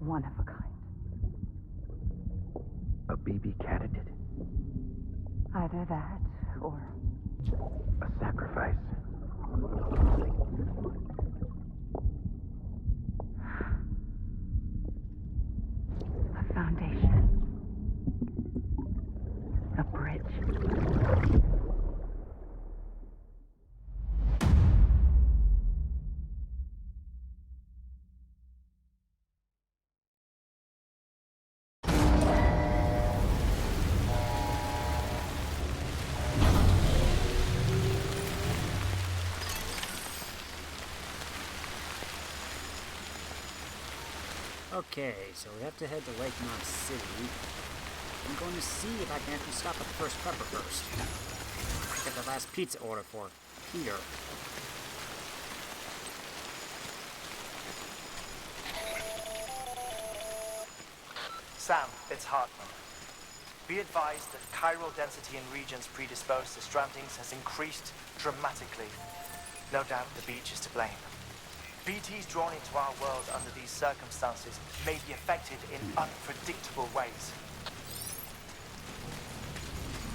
one of a kind. A baby candidate? Either that, or... A sacrifice? A foundation. A bridge. Okay, so we have to head to Lake Mount City. I'm going to see if I can actually stop at the first prepper first. Get the last pizza order for Peter. Sam, it's Hartman. Be advised that chiral density in regions predisposed to strandings has increased dramatically. No doubt the beach is to blame. BTs drawn into our world under these circumstances may be affected in unpredictable ways.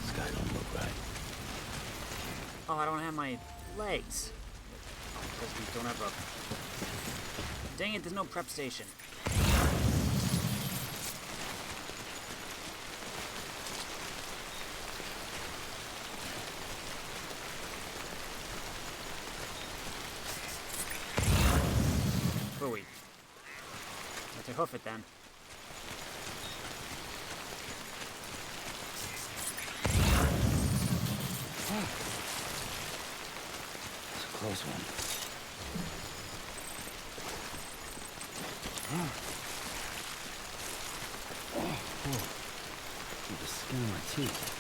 Sky don't look right. Oh, I don't have my legs. Oh, because we don't have a... Dang it, there's no prep station. Wait. Let's hoof it then. It's a close one. Need the skin of my teeth.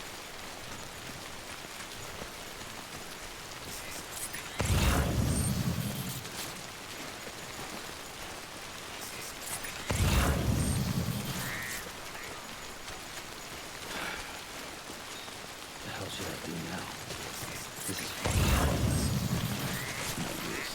What should I do now? This is fucking pointless. It's no use.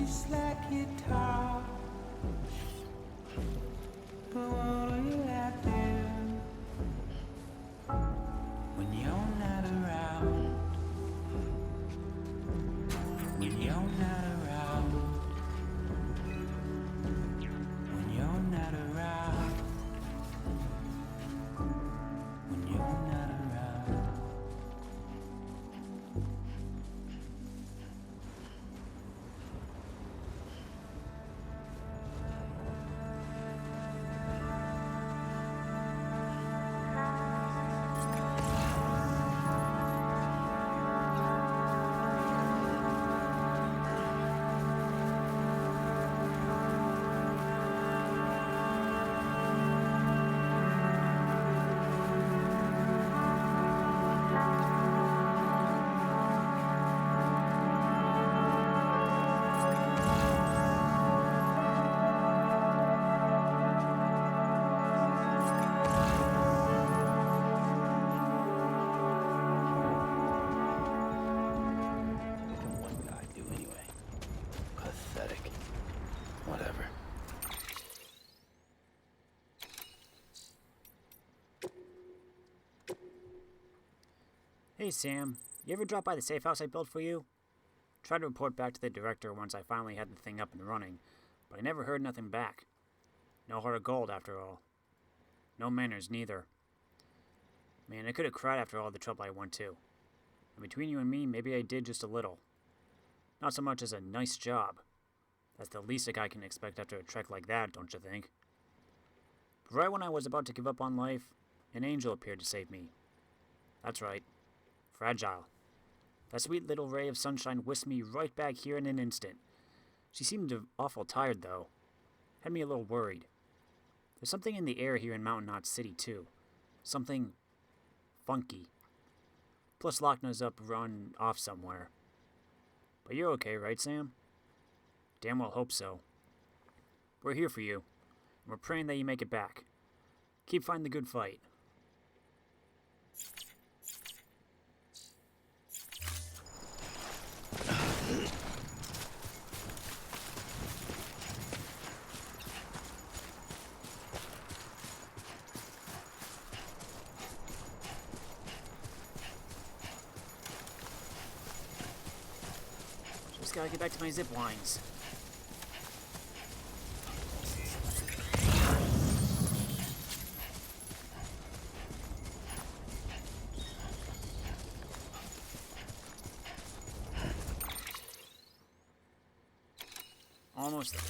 just like you talk. But what will I do when you're not around? When you're not around. When you're not around. When you're not around. What can one guy do anyway? Pathetic. Whatever. Hey Sam, you ever drop by the safe house I built for you? Tried to report back to the director once I finally had the thing up and running, but I never heard nothing back. No heart of gold after all. No manners neither. Man, I could have cried after all the trouble I went to. And between you and me, maybe I did just a little. Not so much as a nice job. That's the least a guy can expect after a trek like that, don't you think? But right when I was about to give up on life, an angel appeared to save me. That's right. Fragile. That sweet little ray of sunshine whisked me right back here in an instant. She seemed awful tired, though. Had me a little worried. There's something in the air here in Mountain Knot City, too. Something funky. Plus Lochna's up run off somewhere. But you're okay, right, Sam? Damn well hope so. We're here for you, and we're praying that you make it back. Keep fighting the good fight. Just gotta get back to my zip lines. Almost there.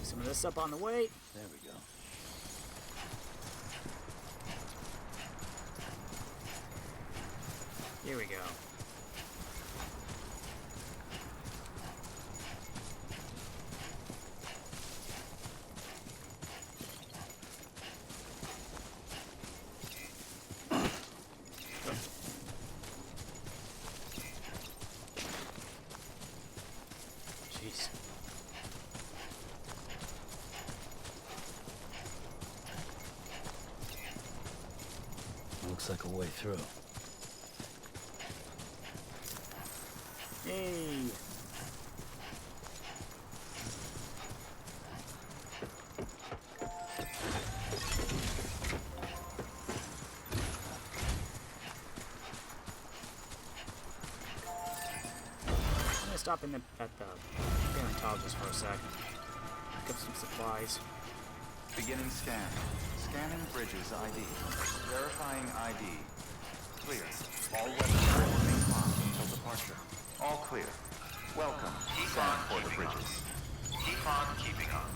Some of this up on the way. There we go. Here we go. Jeez. Looks like a way through. Hey. I'm gonna stop in at the paleontologist for a sec. Pick up some supplies. Beginning scan. Scanning Bridges ID. Verifying ID. Clear. All weapons will remain locked until departure. All clear. Welcome. Scan for the Bridges. Keep on keeping on.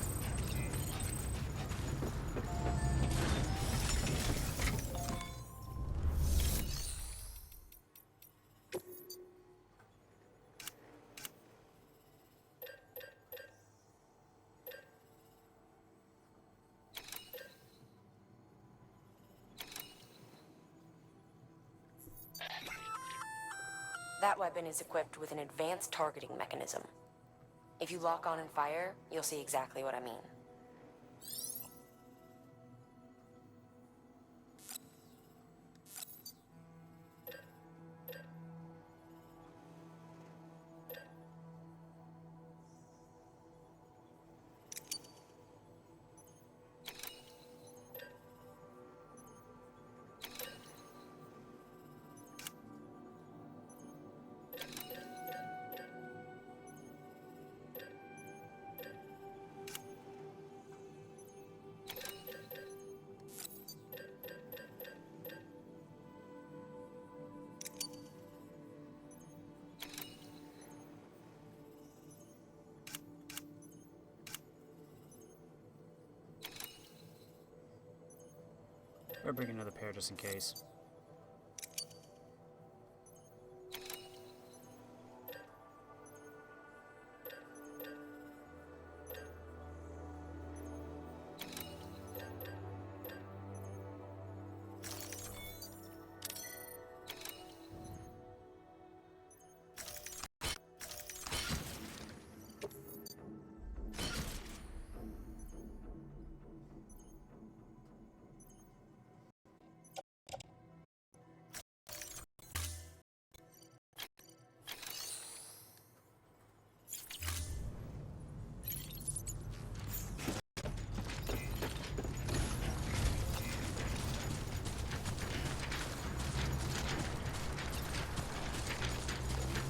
That weapon is equipped with an advanced targeting mechanism. If you lock on and fire, you'll see exactly what I mean. Better bring another pair just in case.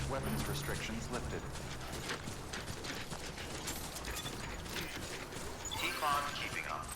Weapons restrictions lifted. Keep on keeping up.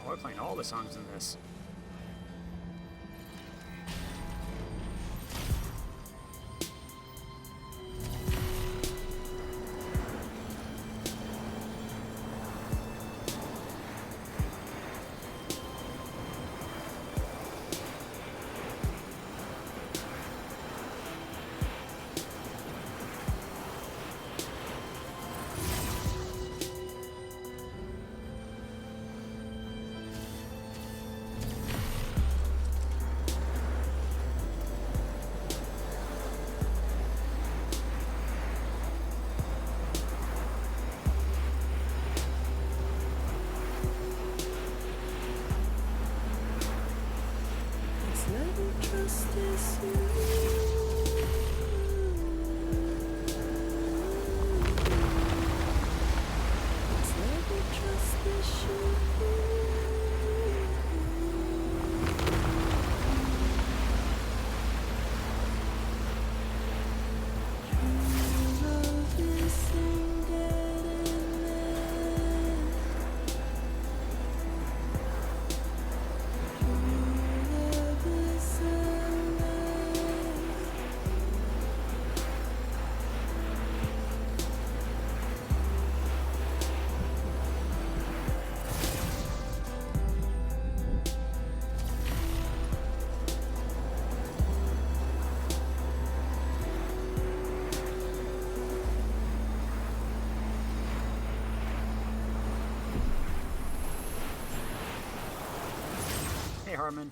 We're playing all the songs in this. Hey, Harmon.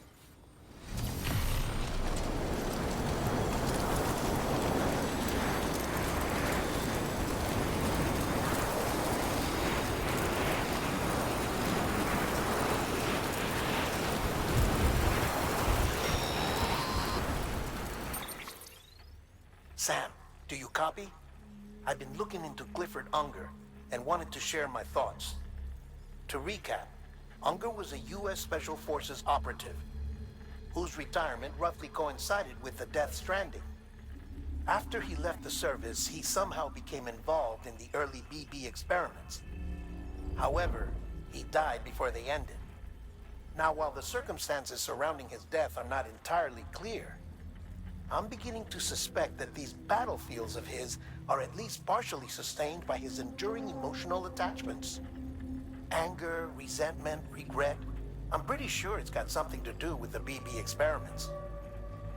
Sam, do you copy? I've been looking into Clifford Unger and wanted to share my thoughts. To recap, Unger was a U.S. Special Forces operative whose retirement roughly coincided with the Death Stranding. After he left the service, he somehow became involved in the early BB experiments. However, he died before they ended. Now, while the circumstances surrounding his death are not entirely clear, I'm beginning to suspect that these battlefields of his are at least partially sustained by his enduring emotional attachments. Anger, resentment, regret. I'm pretty sure it's got something to do with the BB experiments.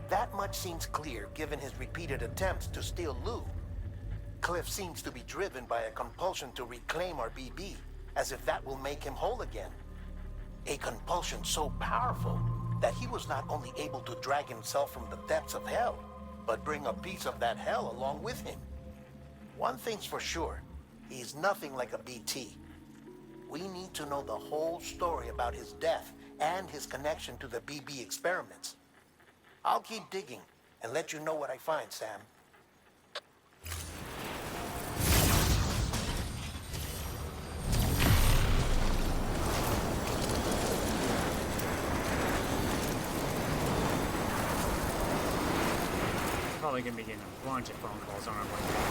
That much seems clear given his repeated attempts to steal Lou. Cliff seems to be driven by a compulsion to reclaim our BB, as if that will make him whole again. A compulsion so powerful that he was not only able to drag himself from the depths of hell, but bring a piece of that hell along with him. One thing's for sure, he's nothing like a BT. We need to know the whole story about his death and his connection to the BB experiments. I'll keep digging and let you know what I find, Sam. Probably gonna be getting a bunch of phone calls on our way back.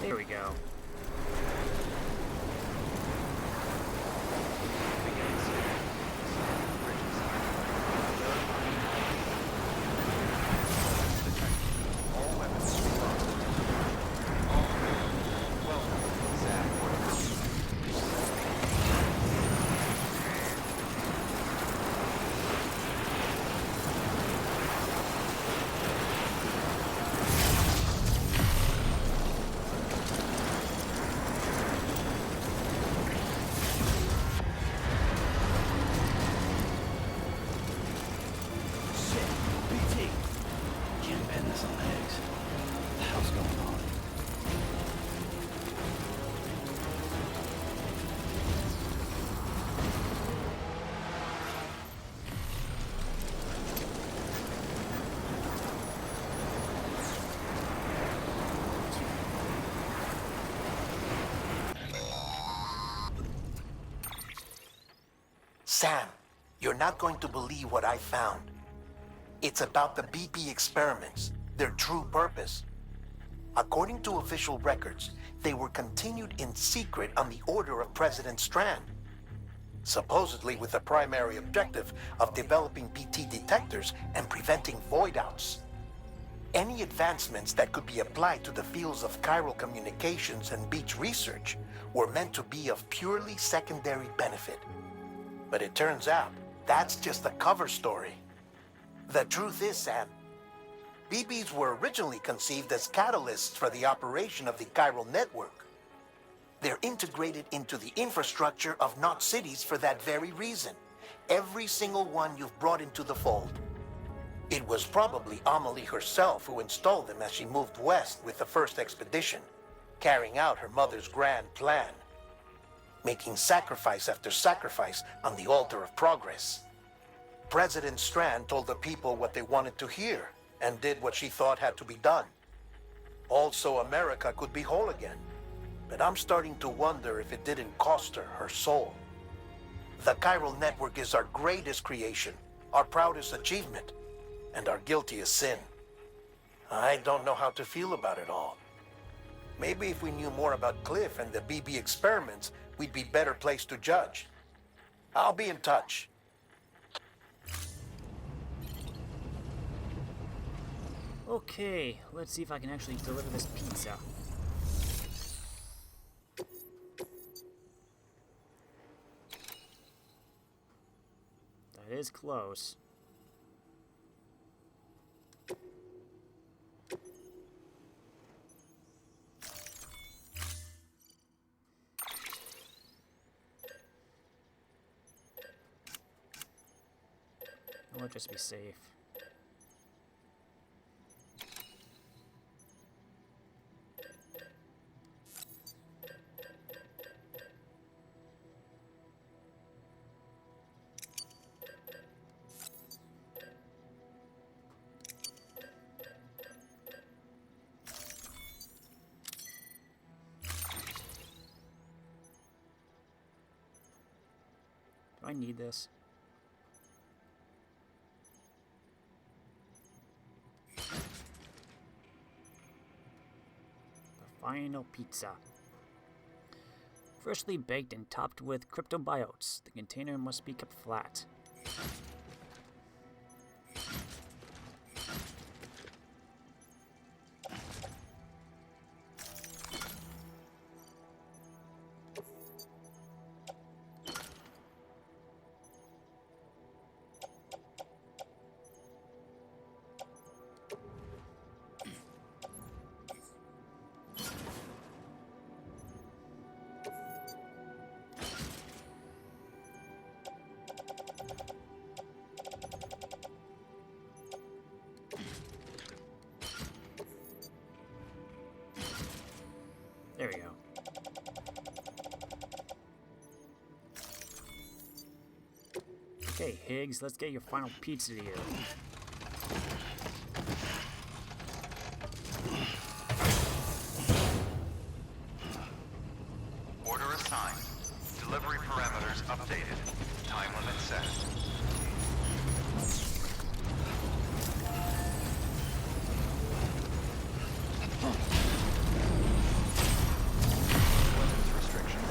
There we go. Beginning scan. Scanning bridges ID. Verifying ID. Detected. All weapons locked. All clear. Welcome, Sam. Shit, BT. Can't bend this on legs. What the hell's going on? Sam, you're not going to believe what I found. It's about the BB experiments, their true purpose. According to official records, they were continued in secret on the order of President Strand, supposedly with the primary objective of developing BT detectors and preventing void-outs. Any advancements that could be applied to the fields of chiral communications and beach research were meant to be of purely secondary benefit. But it turns out, that's just a cover story. The truth is, Sam, BBs were originally conceived as catalysts for the operation of the chiral network. They're integrated into the infrastructure of Knot cities for that very reason. Every single one you've brought into the fold. It was probably Amelie herself who installed them as she moved west with the first expedition, carrying out her mother's grand plan, making sacrifice after sacrifice on the altar of progress. President Strand told the people what they wanted to hear and did what she thought had to be done. Also, America could be whole again. But I'm starting to wonder if it didn't cost her her soul. The chiral network is our greatest creation, our proudest achievement, and our guiltiest sin. I don't know how to feel about it all. Maybe if we knew more about Cliff and the BB experiments, we'd be better placed to judge. I'll be in touch. Okay, let's see if I can actually deliver this pizza. That is close. I want just to be safe. Do I need this? The final pizza. Freshly baked and topped with cryptobiotes. The container must be kept flat. There we go. Okay, Higgs, let's get your final pizza to you. Order assigned. Delivery parameters updated. Time limit set. Weapons restriction.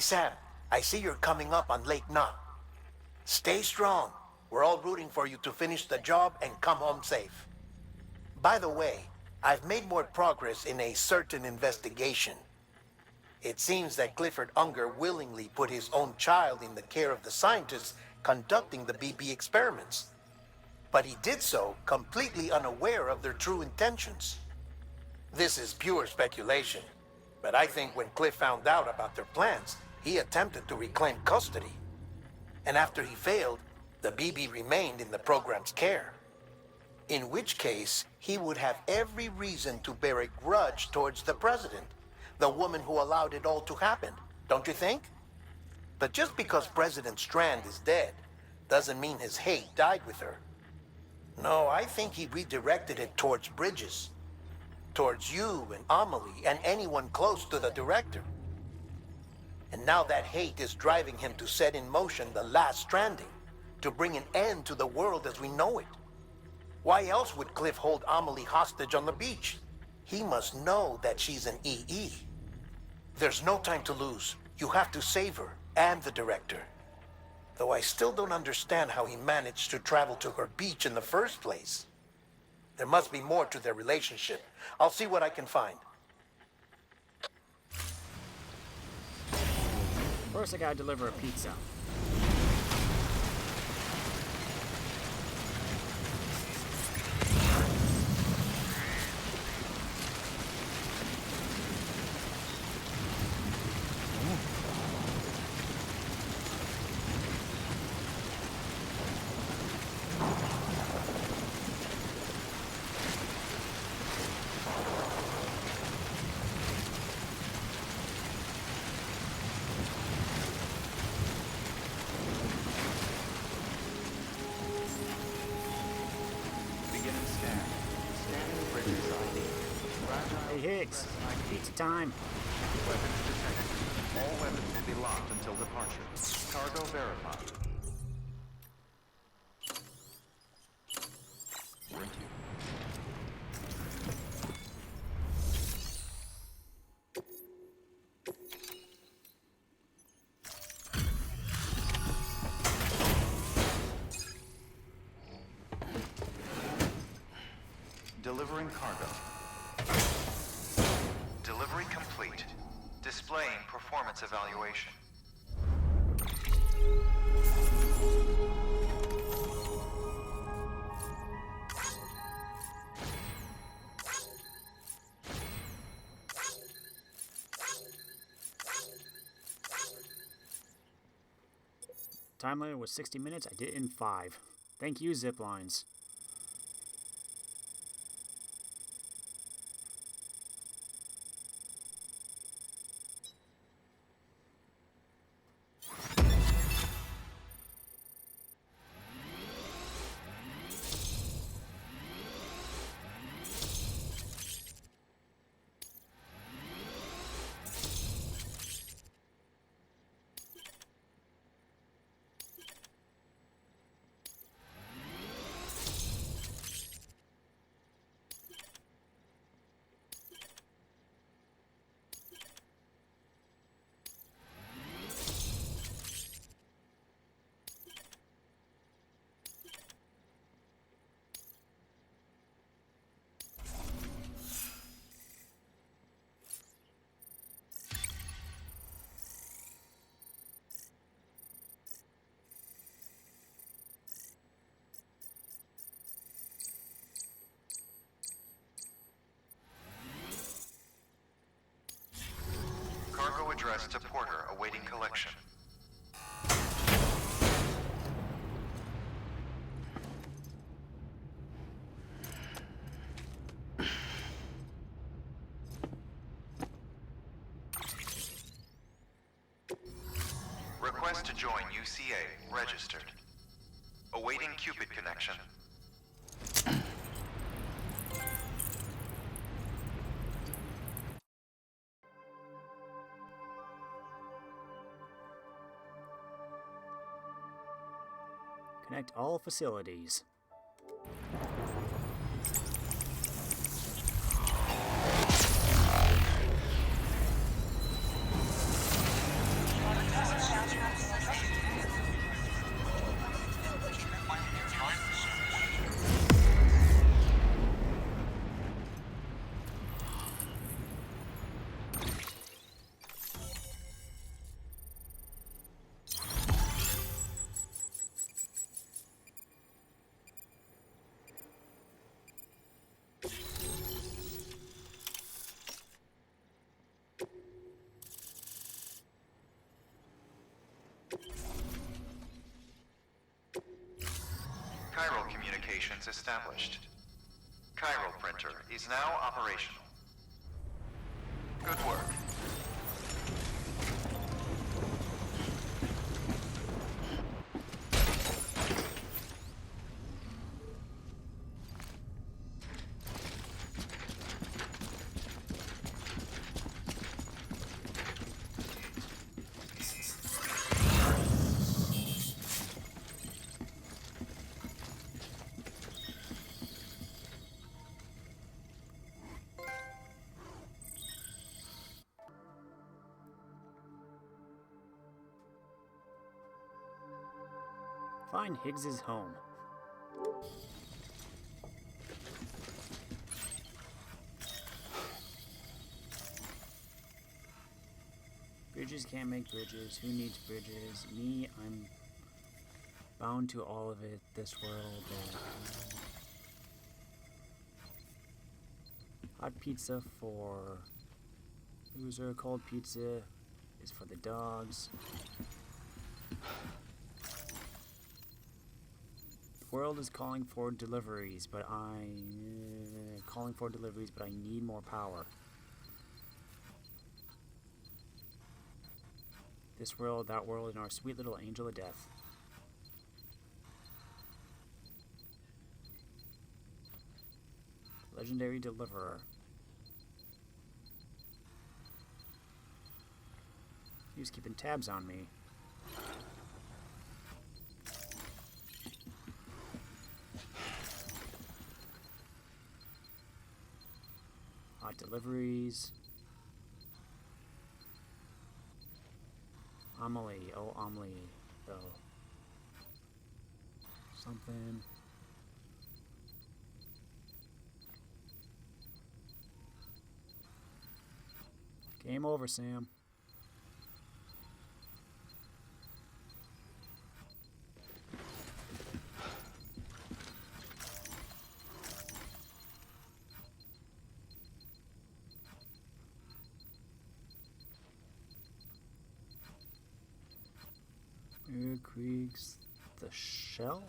Sam, I see you're coming up on Lake Knot. Stay strong. We're all rooting for you to finish the job and come home safe. By the way, I've made more progress in a certain investigation. It seems that Clifford Unger willingly put his own child in the care of the scientists conducting the BB experiments. But he did so completely unaware of their true intentions. This is pure speculation, but I think when Cliff found out about their plans, he attempted to reclaim custody. And after he failed, the BB remained in the program's care. In which case, he would have every reason to bear a grudge towards the president, the woman who allowed it all to happen, don't you think? But just because President Strand is dead, doesn't mean his hate died with her. No, I think he redirected it towards Bridges. Towards you and Amelie and anyone close to the director. And now that hate is driving him to set in motion the last Stranding, to bring an end to the world as we know it. Why else would Cliff hold Amelie hostage on the beach? He must know that she's an EE. There's no time to lose. You have to save her and the director. Though I still don't understand how he managed to travel to her beach in the first place. There must be more to their relationship. I'll see what I can find. First, I gotta deliver a pizza. Beginning scan. Scanning Bridges ID. Hey Higgs, pizza time. Weapons detected. All weapons will be locked until departure. Cargo verified. Delivering cargo. Delivery complete. Displaying performance evaluation. Time limit was 60 minutes. I did it in 5. Thank you, zip lines. Cargo addressed to Porter awaiting collection. Request to join UCA registered. Awaiting Cupid connection. Connect all facilities. communications established. Chiral printer is now operational. Good work. Find Higgs's home. Bridges can't make bridges. Who needs bridges? Me, I'm bound to all of it, this world. Hot pizza for loser. Cold pizza is for the dogs. The world is calling for deliveries, but I need more power. This world, that world, and our sweet little angel of death. Legendary deliverer. He was keeping tabs on me. Hot deliveries. Amelie. Oh, Amelie, though. Something. Game over, Sam. Air Creeks, the shell?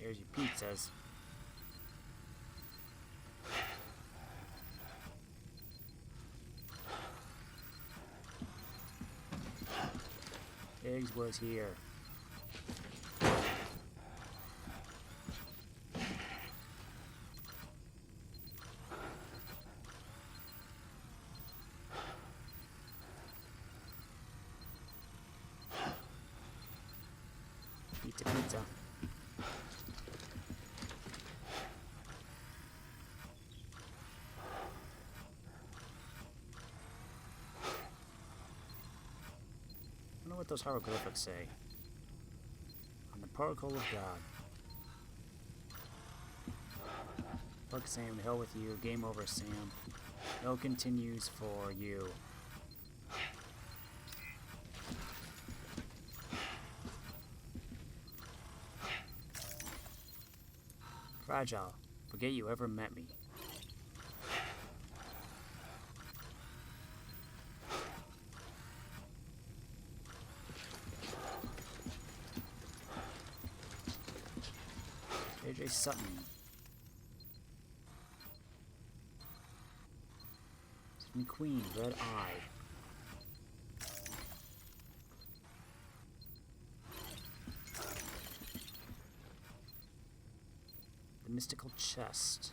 Here's your pizzas. Eggs was here. Pizza, pizza. I wonder what those hieroglyphics say. On the protocol of God. Fuck Sam, to hell with you. Game over, Sam. No continues for you. Fragile. Forget you ever met me. JJ Sutton. McQueen, Red Eye. The Mystical Chest.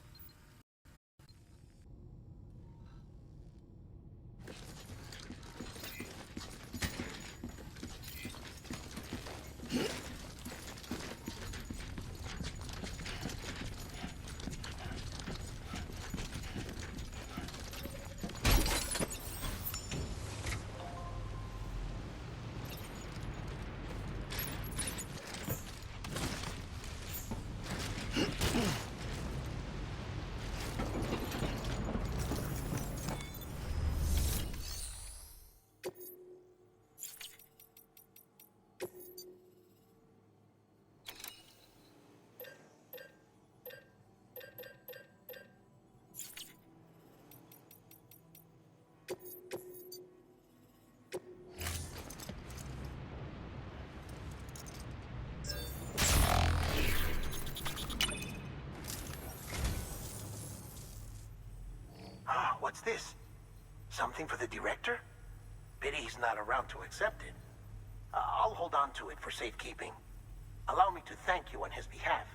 What's this? Something for the director? Pity he's not around to accept it. I'll hold on to it for safekeeping. Allow me to thank you on his behalf.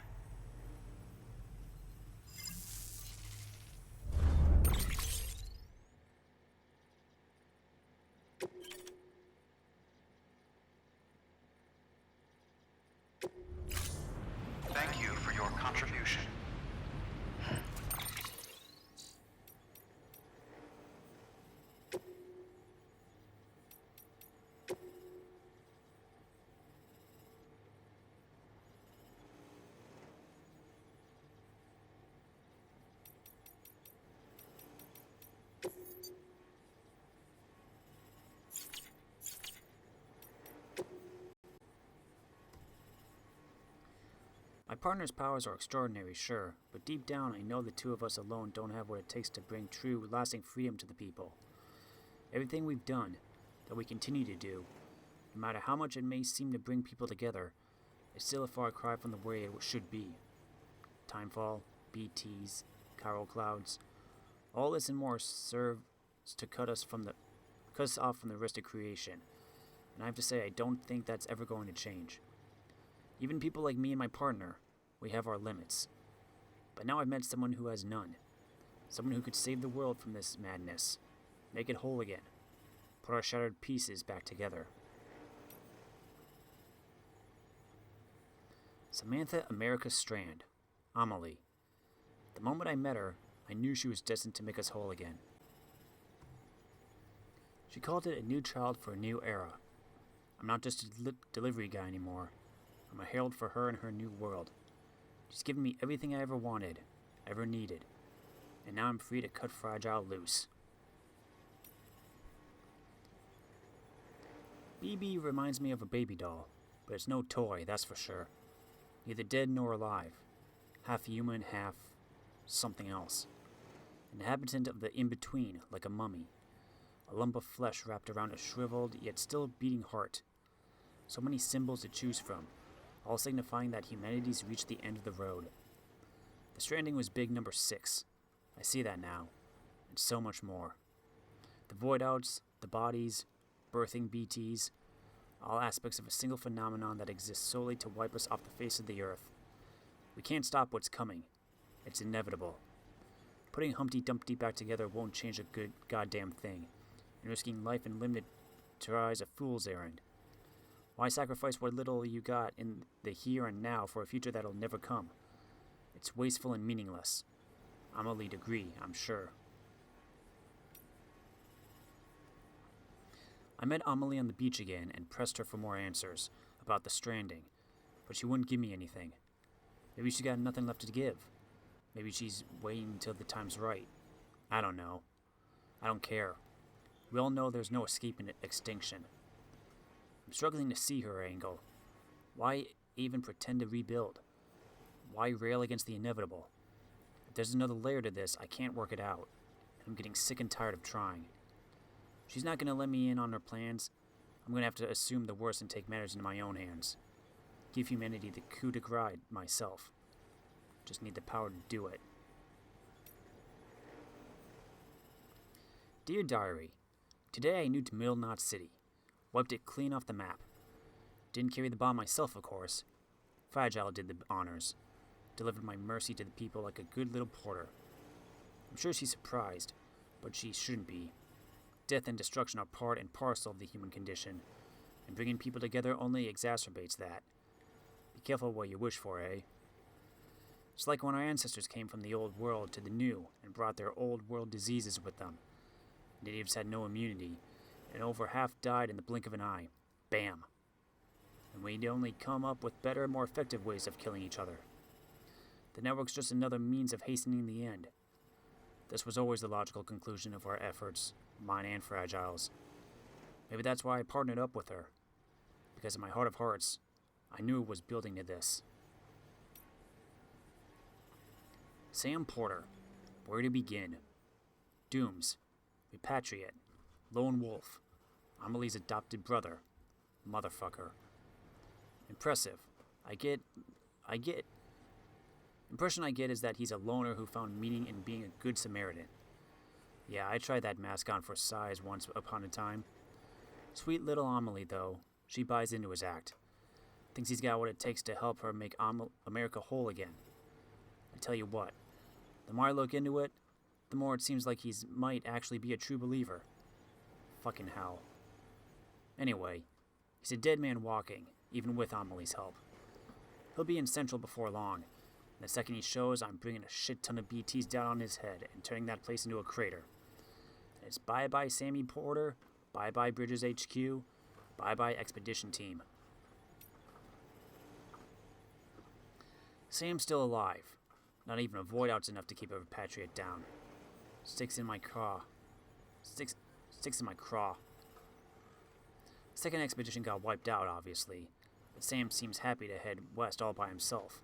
Thank you for your contribution. My partner's powers are extraordinary, sure, but deep down I know the two of us alone don't have what it takes to bring true, lasting freedom to the people. Everything we've done, that we continue to do, no matter how much it may seem to bring people together, is still a far cry from the way it should be. Timefall, BTs, chiral clouds, all this and more serves to cut us off from the rest of creation, and I have to say I don't think that's ever going to change. Even people like me and my partner, we have our limits. But now I've met someone who has none. Someone who could save the world from this madness, make it whole again, put our shattered pieces back together. Samantha America Strand, Amelie. The moment I met her, I knew she was destined to make us whole again. She called it a new child for a new era. I'm not just a delivery guy anymore. I'm a herald for her and her new world. She's given me everything I ever wanted, ever needed, and now I'm free to cut Fragile loose. BB reminds me of a baby doll, but it's no toy, that's for sure. Neither dead nor alive. Half human, half something else. An inhabitant of the in-between, like a mummy. A lump of flesh wrapped around a shriveled, yet still beating heart. So many symbols to choose from, all signifying that humanity's reached the end of the road. The Stranding was big number 6. I see that now, and so much more. The void outs, the bodies, birthing BTs, all aspects of a single phenomenon that exists solely to wipe us off the face of the earth. We can't stop what's coming. It's inevitable. Putting Humpty Dumpty back together won't change a good goddamn thing, and risking life and limb to try is a fool's errand. Why sacrifice what little you got in the here and now for a future that'll never come? It's wasteful and meaningless. Amelie'd agree, I'm sure. I met Amelie on the beach again and pressed her for more answers about the Stranding, but she wouldn't give me anything. Maybe she got nothing left to give. Maybe she's waiting until the time's right. I don't know. I don't care. We all know there's no escaping extinction. I'm struggling to see her angle. Why even pretend to rebuild? Why rail against the inevitable? If there's another layer to this, I can't work it out. I'm getting sick and tired of trying. She's not going to let me in on her plans. I'm going to have to assume the worst and take matters into my own hands. Give humanity the coup de grace myself. Just need the power to do it. Dear Diary, today I nuked Middle Knot City. Wiped it clean off the map. Didn't carry the bomb myself, of course. Fragile did the honors. Delivered my mercy to the people like a good little porter. I'm sure she's surprised, but she shouldn't be. Death and destruction are part and parcel of the human condition, and bringing people together only exacerbates that. Be careful what you wish for, eh? It's like when our ancestors came from the old world to the new and brought their old world diseases with them. Natives had no immunity, and over half died in the blink of an eye. Bam. And we'd only come up with better, more effective ways of killing each other. The network's just another means of hastening the end. This was always the logical conclusion of our efforts, mine and Fragile's. Maybe that's why I partnered up with her. Because in my heart of hearts, I knew it was building to this. Sam Porter. Where to begin? Dooms. Repatriate. Lone Wolf. Amelie's adopted brother. Motherfucker. Impressive. Impression I get is that he's a loner who found meaning in being a good Samaritan. Yeah, I tried that mask on for size once upon a time. Sweet little Amelie, though, she buys into his act. Thinks he's got what it takes to help her make America whole again. I tell you what, the more I look into it, the more it seems like he might actually be a true believer. Fucking hell. Anyway, he's a dead man walking, even with Amelie's help. He'll be in Central before long. And the second he shows, I'm bringing a shit ton of BTs down on his head and turning that place into a crater. And it's bye-bye Sammy Porter, bye-bye Bridges HQ, bye-bye Expedition Team. Sam's still alive. Not even a void out's enough to keep a repatriate down. Sticks in my craw. Sticks in my craw. The second expedition got wiped out, obviously, but Sam seems happy to head west all by himself.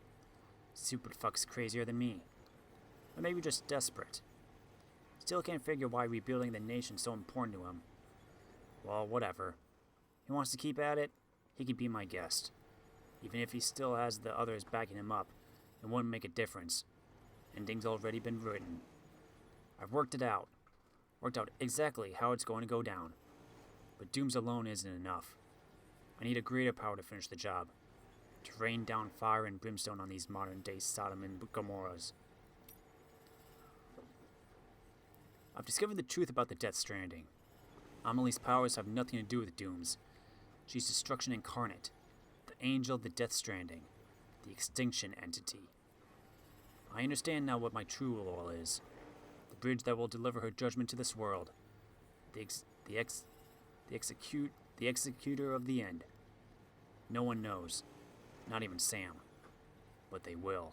Super fuck's crazier than me. Or maybe just desperate. Still can't figure why rebuilding the nation's so important to him. Well, whatever. He wants to keep at it, he can be my guest. Even if he still has the others backing him up, it wouldn't make a difference. Ending's already been written. I've worked it out. Worked out exactly how it's going to go down. But dooms alone isn't enough. I need a greater power to finish the job. To rain down fire and brimstone on these modern-day Sodom and Gomorrahs. I've discovered the truth about the Death Stranding. Amelie's powers have nothing to do with dooms. She's destruction incarnate. The angel of the Death Stranding. The extinction entity. I understand now what my true role is. The bridge that will deliver her judgment to this world. The executor of the end. No one knows. Not even Sam. But they will.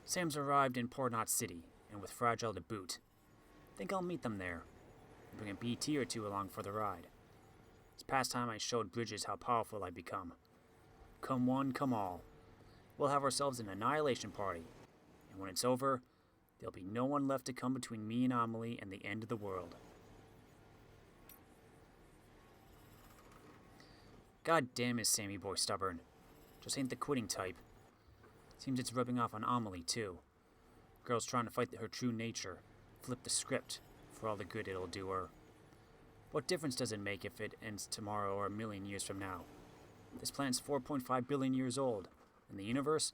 Sam's arrived in Port Knot City, and with Fragile to boot. Think I'll meet them there. Bring a BT or two along for the ride. It's past time I showed Bridges how powerful I've become. Come one, come all. We'll have ourselves an annihilation party. And when it's over, there'll be no one left to come between me and Amelie and the end of the world. God damn is Sammy boy stubborn. Just ain't the quitting type. Seems it's rubbing off on Amelie, too. Girl's trying to fight her true nature. Flip the script, for all the good it'll do her. What difference does it make if it ends tomorrow or a million years from now? This planet's 4.5 billion years old. And the universe?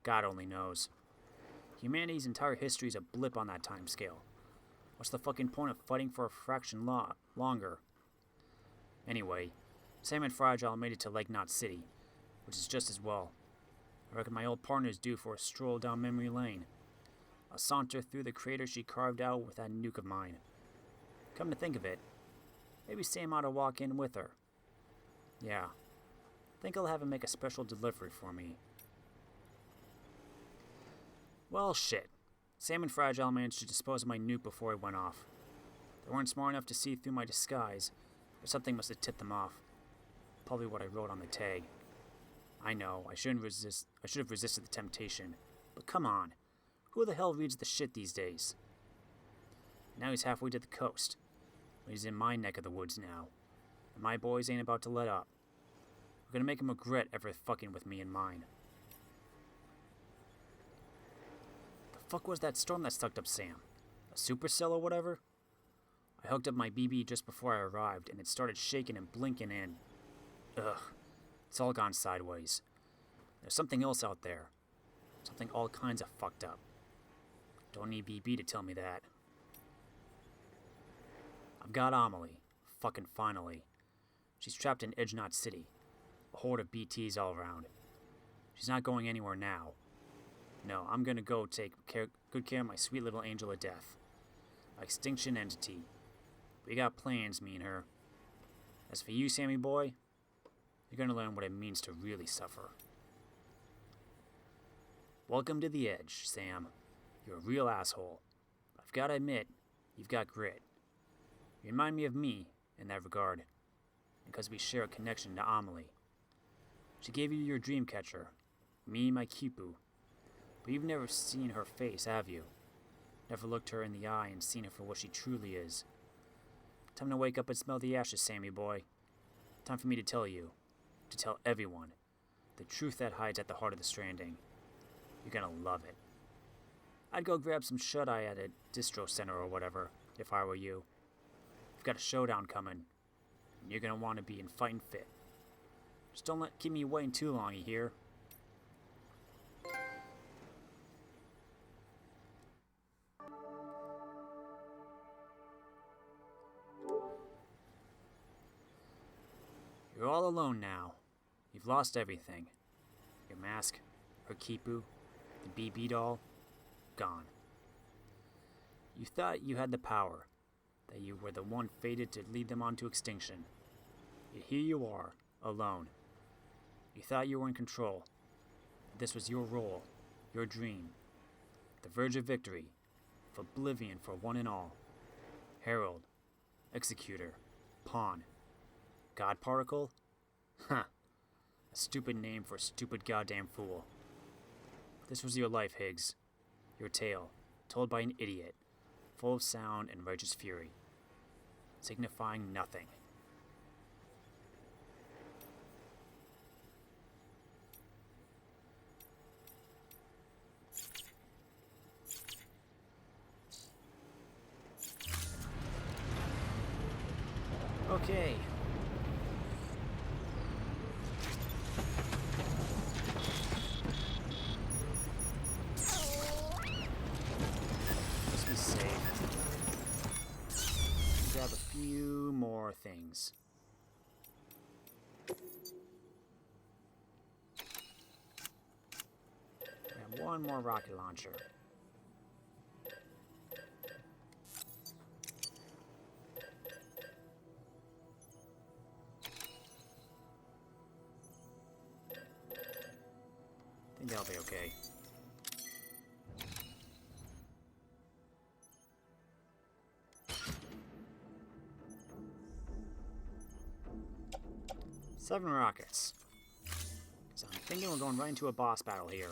God only knows. Humanity's entire history is a blip on that time scale. What's the fucking point of fighting for a fraction longer? Anyway, Sam and Fragile made it to Lake Knot City, which is just as well. I reckon my old partner's due for a stroll down memory lane. A saunter through the crater she carved out with that nuke of mine. Come to think of it, maybe Sam ought to walk in with her. Yeah, think I'll have him make a special delivery for me. Well, shit. Sam and Fragile managed to dispose of my nuke before it went off. They weren't smart enough to see through my disguise, but something must have tipped them off. Probably what I wrote on the tag. I know, I should have resisted the temptation, but come on. Who the hell reads the shit these days? Now he's halfway to the coast. But he's in my neck of the woods now. And my boys ain't about to let up. We're gonna make him regret ever fucking with me and mine. The fuck was that storm that sucked up Sam? A supercell or whatever? I hooked up my BB just before I arrived, and it started shaking and blinking in. Ugh. It's all gone sideways. There's something else out there. Something all kinds of fucked up. Don't need BB to tell me that. I've got Amelie. Fucking finally. She's trapped in Edge Knot City. A horde of BTs all around. She's not going anywhere now. No, I'm gonna go take good care of my sweet little angel of death. Extinction entity. We got plans, me and her. As for you, Sammy boy, you're gonna learn what it means to really suffer. Welcome to the Edge, Sam. You're a real asshole. I've gotta admit, you've got grit. You remind me of me in that regard, because we share a connection to Amelie. She gave you your dream catcher, me my Kipu, but you've never seen her face, have you? Never looked her in the eye and seen her for what she truly is. Time to wake up and smell the ashes, Sammy boy. Time for me to tell you, to tell everyone, the truth that hides at the heart of the Stranding. You're gonna love it. I'd go grab some shut-eye at a distro center or whatever, if I were you. We've got a showdown coming, and you're gonna want to be in fighting fit. Just don't keep me waiting too long, you hear? You're all alone now. You've lost everything. Your mask, her kipu, the BB doll, gone. You thought you had the power, that you were the one fated to lead them on to extinction. Yet here you are, alone. You thought you were in control. This was your role, your dream. The verge of victory, of oblivion for one and all. Herald, executor, pawn. God particle? Huh. A stupid name for a stupid goddamn fool. This was your life, Higgs. Your tale, told by an idiot, full of sound and righteous fury, signifying nothing. Okay. Let's be safe. Grab a few more things. Grab one more rocket launcher. I think that'll be okay. Seven rockets. So I'm thinking we're going right into a boss battle here.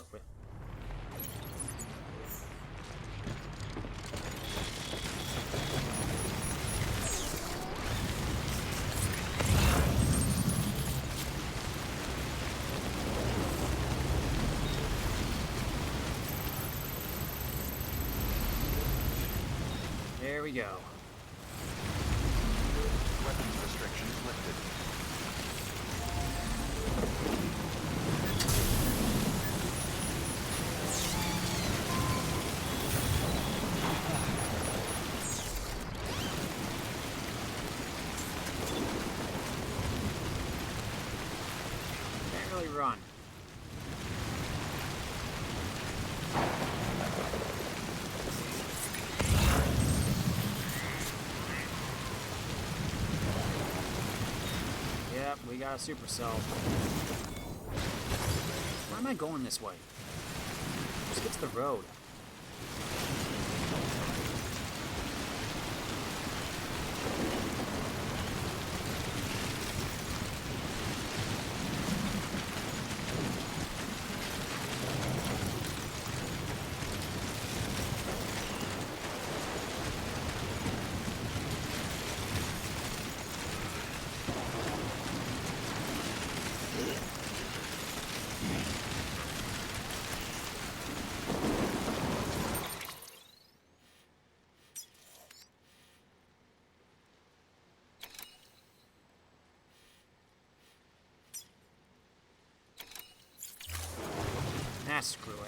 There we go. Weapons restrictions lifted. Can't really run. Yep, we got a supercell. Why am I going this way? Just get to the road. Ah, screw it.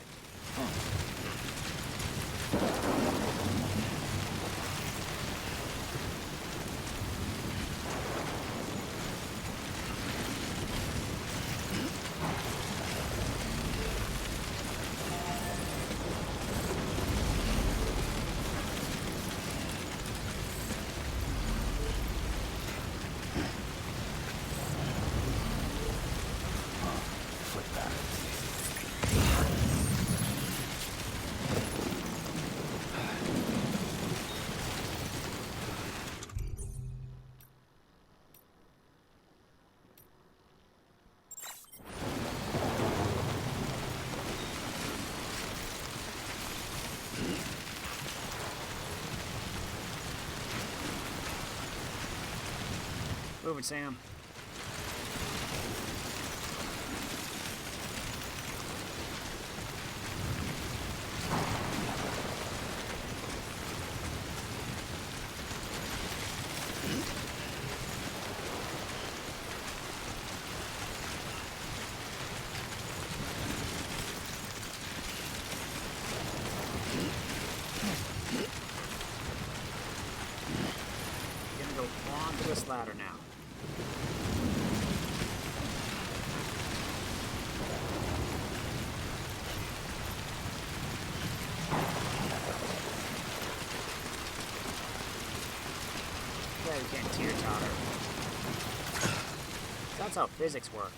Flip that. Move it, Sam. how physics work.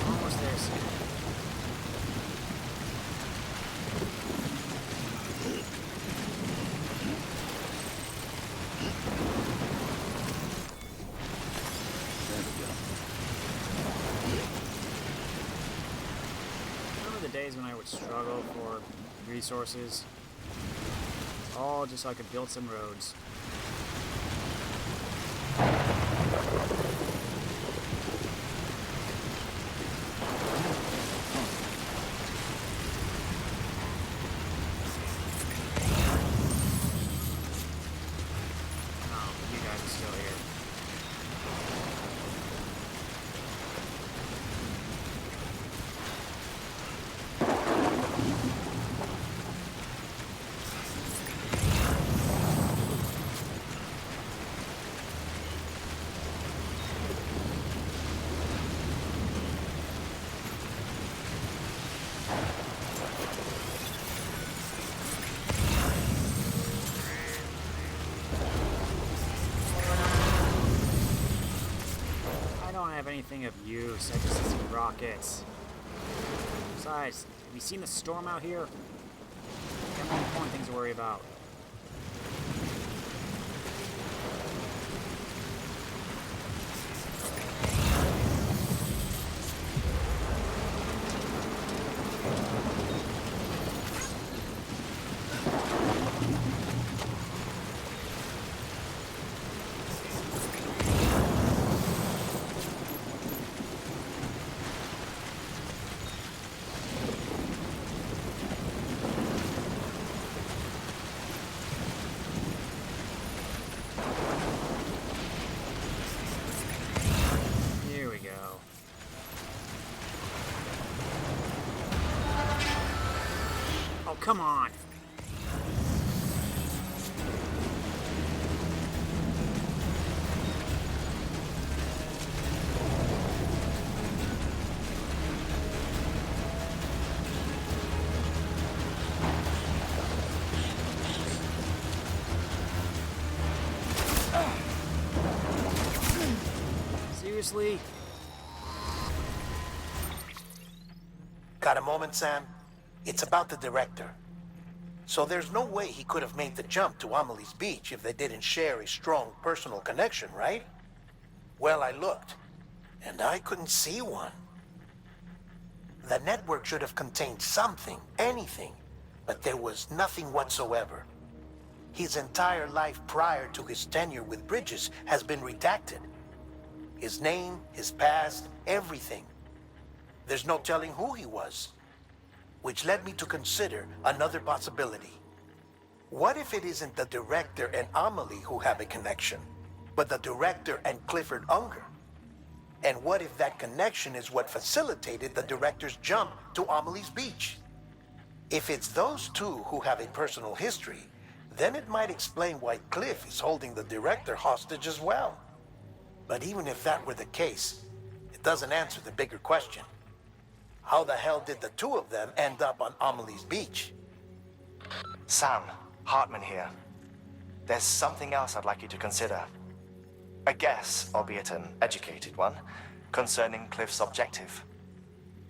Almost there, Sam. Remember the days when I would struggle for resources? All just so I could build some roads. Oh, you guys are still here. I don't have anything of use. I just see rockets. Besides, have you seen the storm out here? Got more important things to worry about. Here we go. Oh, come on. Seriously? Got a moment, Sam? It's about the director. So there's no way he could have made the jump to Amelie's Beach if they didn't share a strong personal connection, right? Well, I looked, and I couldn't see one. The network should have contained something, anything, but there was nothing whatsoever. His entire life prior to his tenure with Bridges has been redacted. His name, his past, everything. There's no telling who he was. Which led me to consider another possibility. What if it isn't the director and Amelie who have a connection, but the director and Clifford Unger? And what if that connection is what facilitated the director's jump to Amelie's Beach? If it's those two who have a personal history, then it might explain why Cliff is holding the director hostage as well. But even if that were the case, it doesn't answer the bigger question. How the hell did the two of them end up on Amelie's Beach? Sam, Hartman here. There's something else I'd like you to consider. A guess, albeit an educated one, concerning Cliff's objective.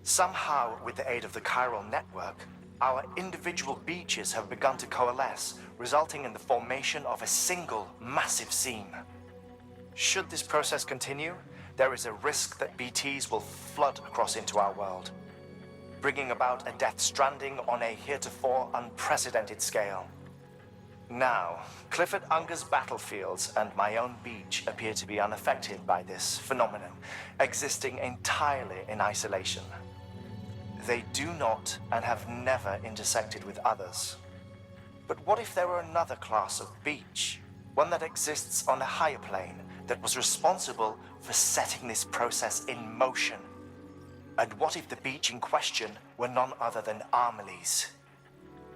Somehow, with the aid of the chiral network, our individual beaches have begun to coalesce, resulting in the formation of a single massive seam. Should this process continue, there is a risk that BTs will flood across into our world, bringing about a death stranding on a heretofore unprecedented scale. Now, Clifford Unger's battlefields and my own beach appear to be unaffected by this phenomenon, existing entirely in isolation. They do not and have never intersected with others. But what if there were another class of beach, one that exists on a higher plane, that was responsible for setting this process in motion? And what if the beach in question were none other than Amelie's?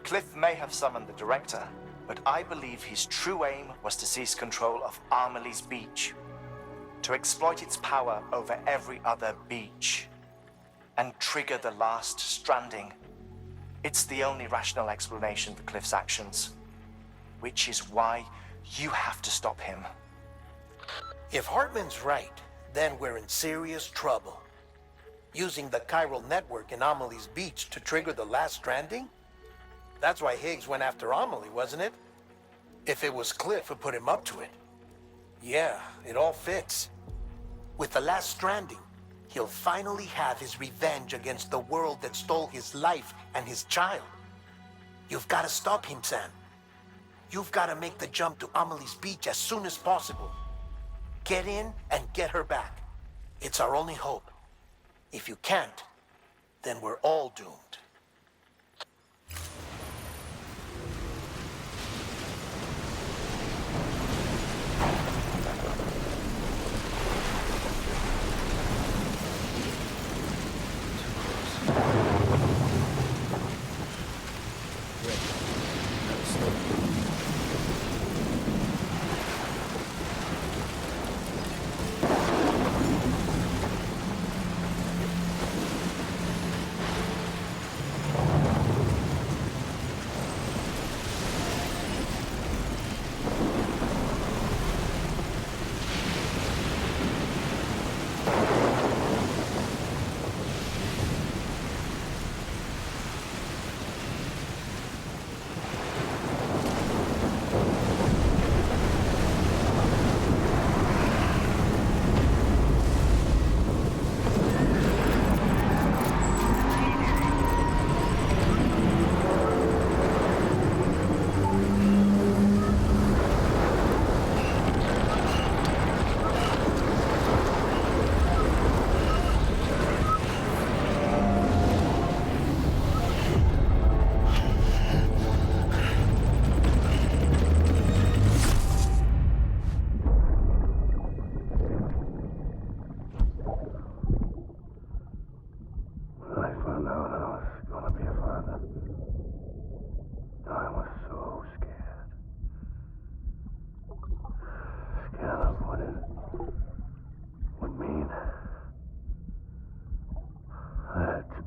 Cliff may have summoned the director, but I believe his true aim was to seize control of Amelie's beach, to exploit its power over every other beach, and trigger the last stranding. It's the only rational explanation for Cliff's actions, which is why you have to stop him. If Hartman's right, then we're in serious trouble. Using the chiral network in Amelie's beach to trigger the last stranding? That's why Higgs went after Amelie, wasn't it? If it was Cliff who put him up to it. Yeah, it all fits. With the last stranding, he'll finally have his revenge against the world that stole his life and his child. You've got to stop him, Sam. You've got to make the jump to Amelie's beach as soon as possible. Get in and get her back. It's our only hope. If you can't, then we're all doomed.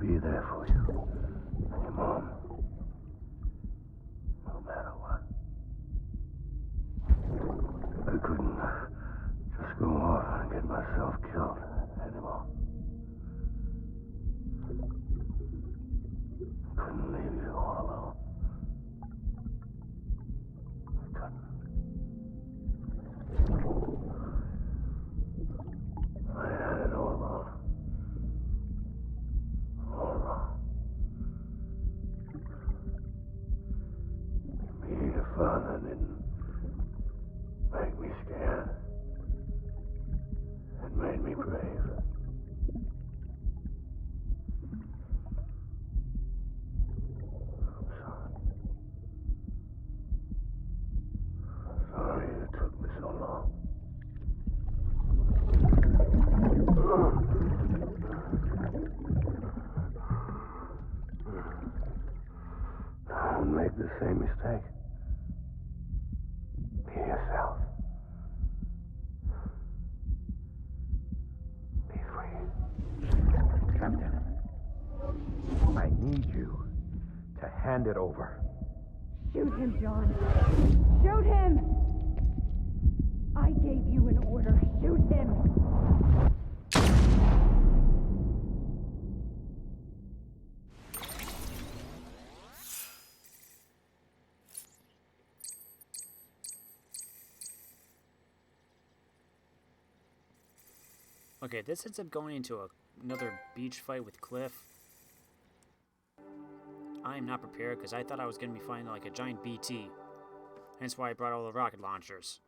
Be there for you and your mom, no matter what. I couldn't just go off and get myself killed anymore. I couldn't leave you all alone. I couldn't. I had it all wrong. All wrong. Being a father didn't make me scared. It made me brave. I'm sorry. I'm sorry it took me so long. Don't make the same mistake. Be yourself. Be free. Captain, I need you to hand it over. Shoot him, John. Shoot him! I gave you an order. Shoot him! Okay, this ends up going into another beach fight with Cliff. I am not prepared because I thought I was going to be fighting like a giant BT. Hence why I brought all the rocket launchers.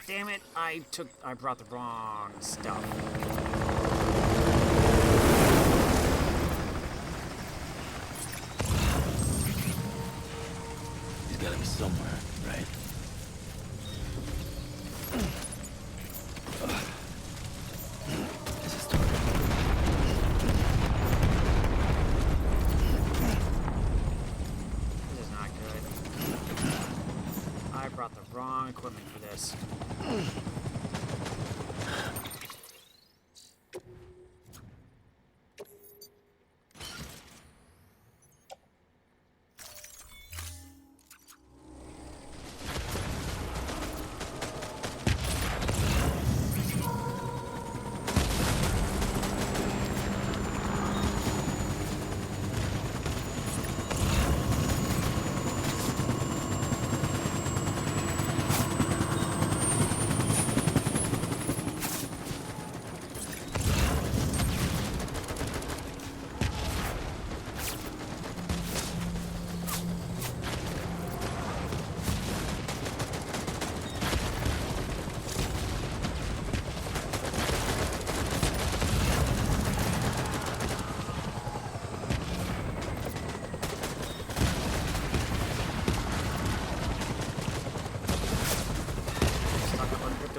Damn it, I brought the wrong stuff. He's gotta be somewhere, right? This is target. This is not good. I brought the wrong equipment for this.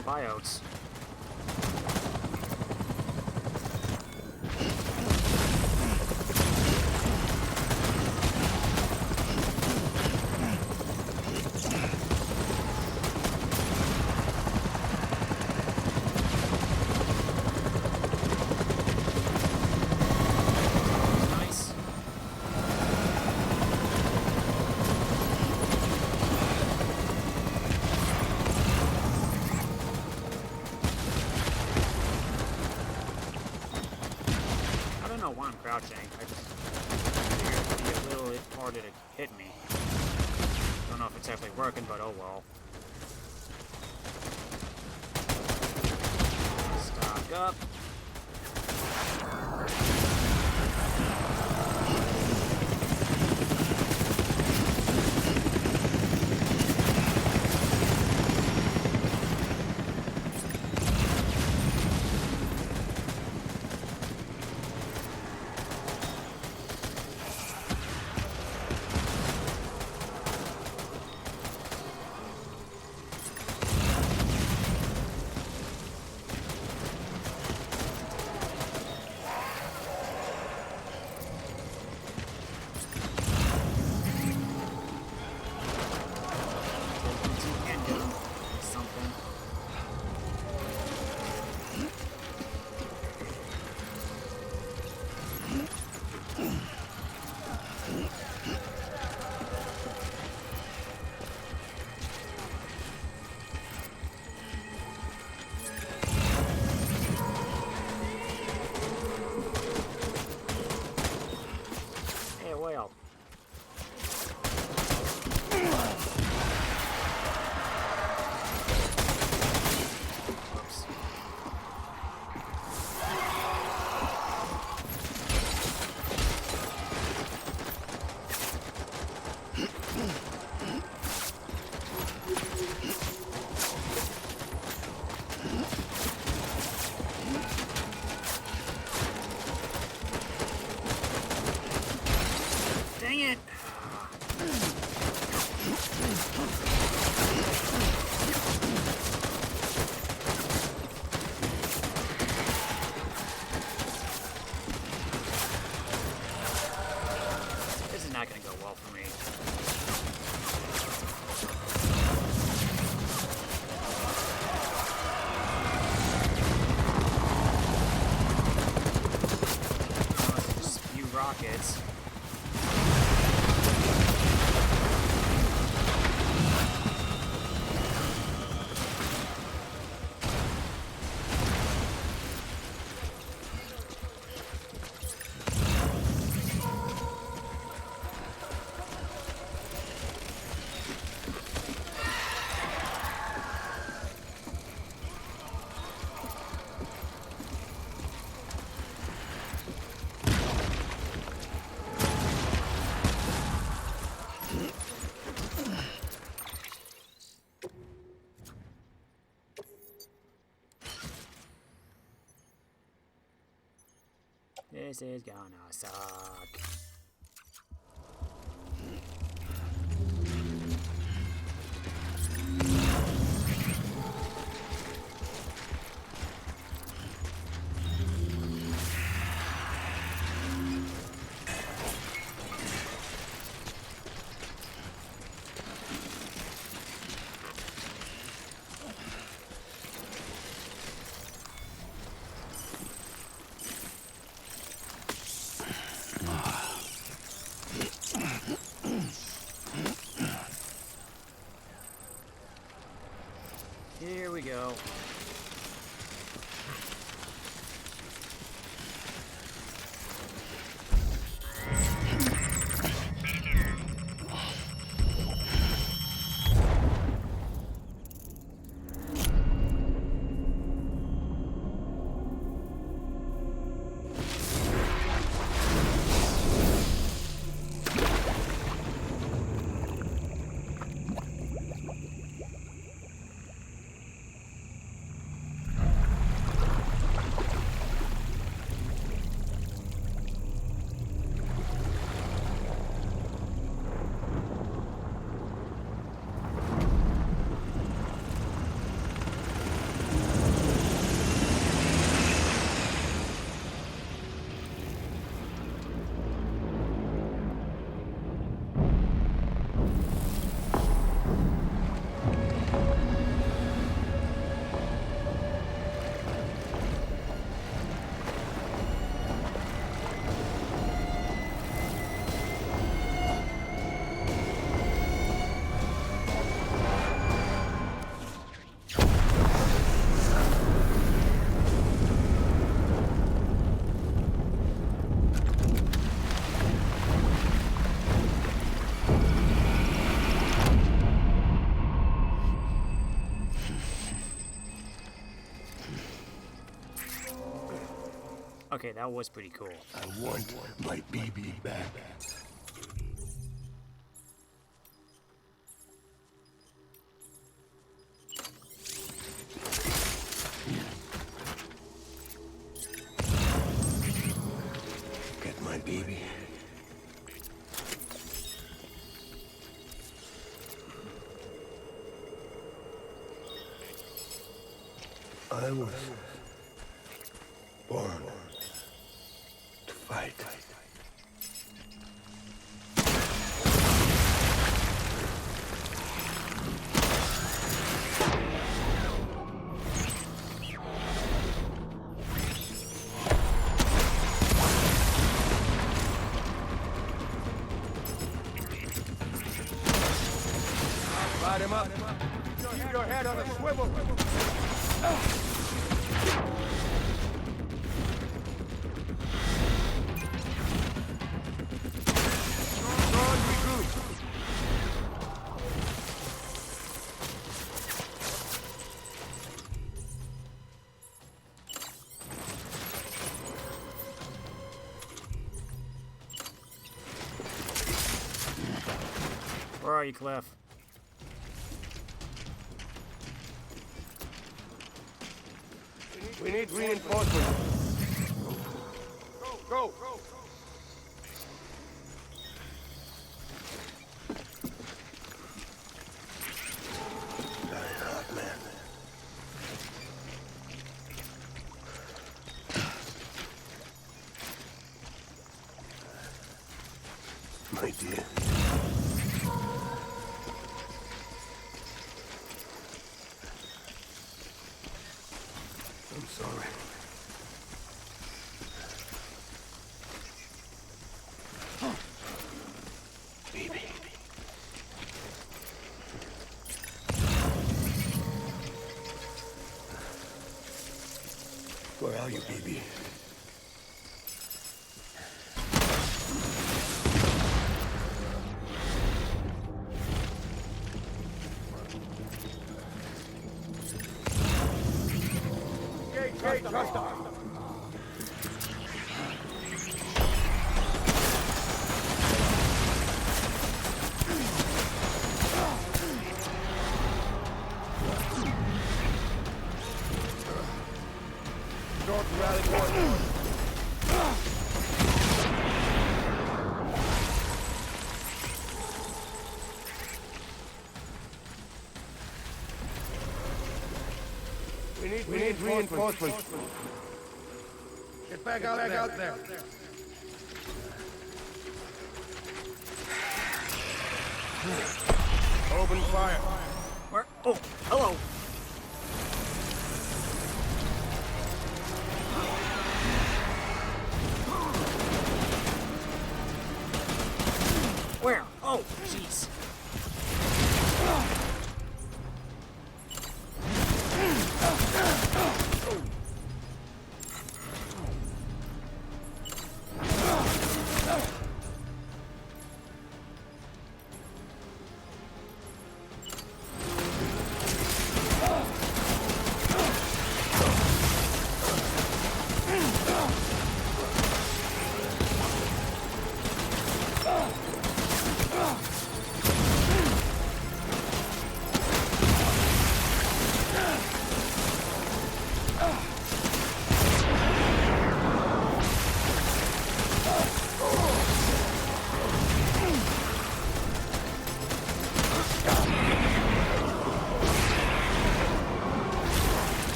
Buyouts. Nice. Why I'm crouching. I just figured it'd be a little bit harder to hit me. Don't know if it's actually working, but oh well. Stock up. Dang it! This is not gonna go well for me. Just spew rockets. This is gonna suck. Here we go. Okay, that was pretty cool. I want my baby back. Get my baby. I was born to fight. Light him up. Keep your head on a swivel. Where are you, Cliff? We need reinforcements. Go! my dear. I'm sorry. Baby. Where are you, baby? Hey, trust us. North rally point. We need reinforcements. Get back out there. Open fire. Where? Oh, hello. Where? Oh, jeez.